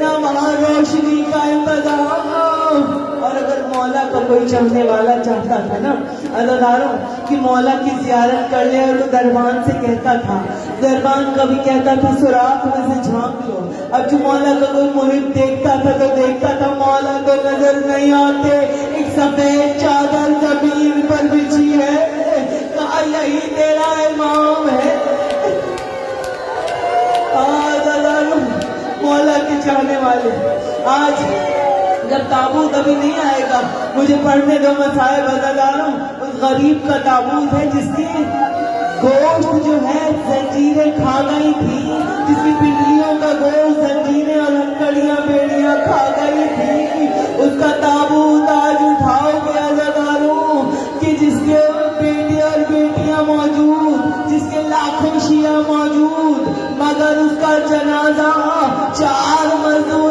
نہ وہاں روشنی کا انتظام. اور اگر مولا کا کوئی چاہنے والا چاہتا تھا نا عزاداروں کہ مولا کی زیارت کر لے, اور وہ دربان سے کہتا تھا, دربان کبھی کہتا تھا سوراخ میں سے جھانک لو. اب جو مولا کا کوئی محب دیکھتا تھا تو دیکھتا تھا مولا تو نظر نہیں آتے. ایک سفید چادر زمین پر بچھی ہے, کہا یہی تیرا امام ہے. عزاداروں مولا کے چاہنے والے, آج جب تابوت ابھی نہیں آئے گا مجھے پڑھنے دو مصائب. عزاداروں اس غریب کا تابوت ہے جس کی گوشت جو ہے زنجیریں کھا گئی تھی, جس کی پنڈلیوں کا گوشت زنجیریں اور ہتھکڑیاں بیڑیاں کھا گئی تھی. اس کا تابوت آج اٹھاؤ گے عزاداروں کہ جس کے بیٹے اور بیٹیاں موجود, جس کے لاکھوں شیعہ موجود, مگر اس کا جنازہ 4 مزدور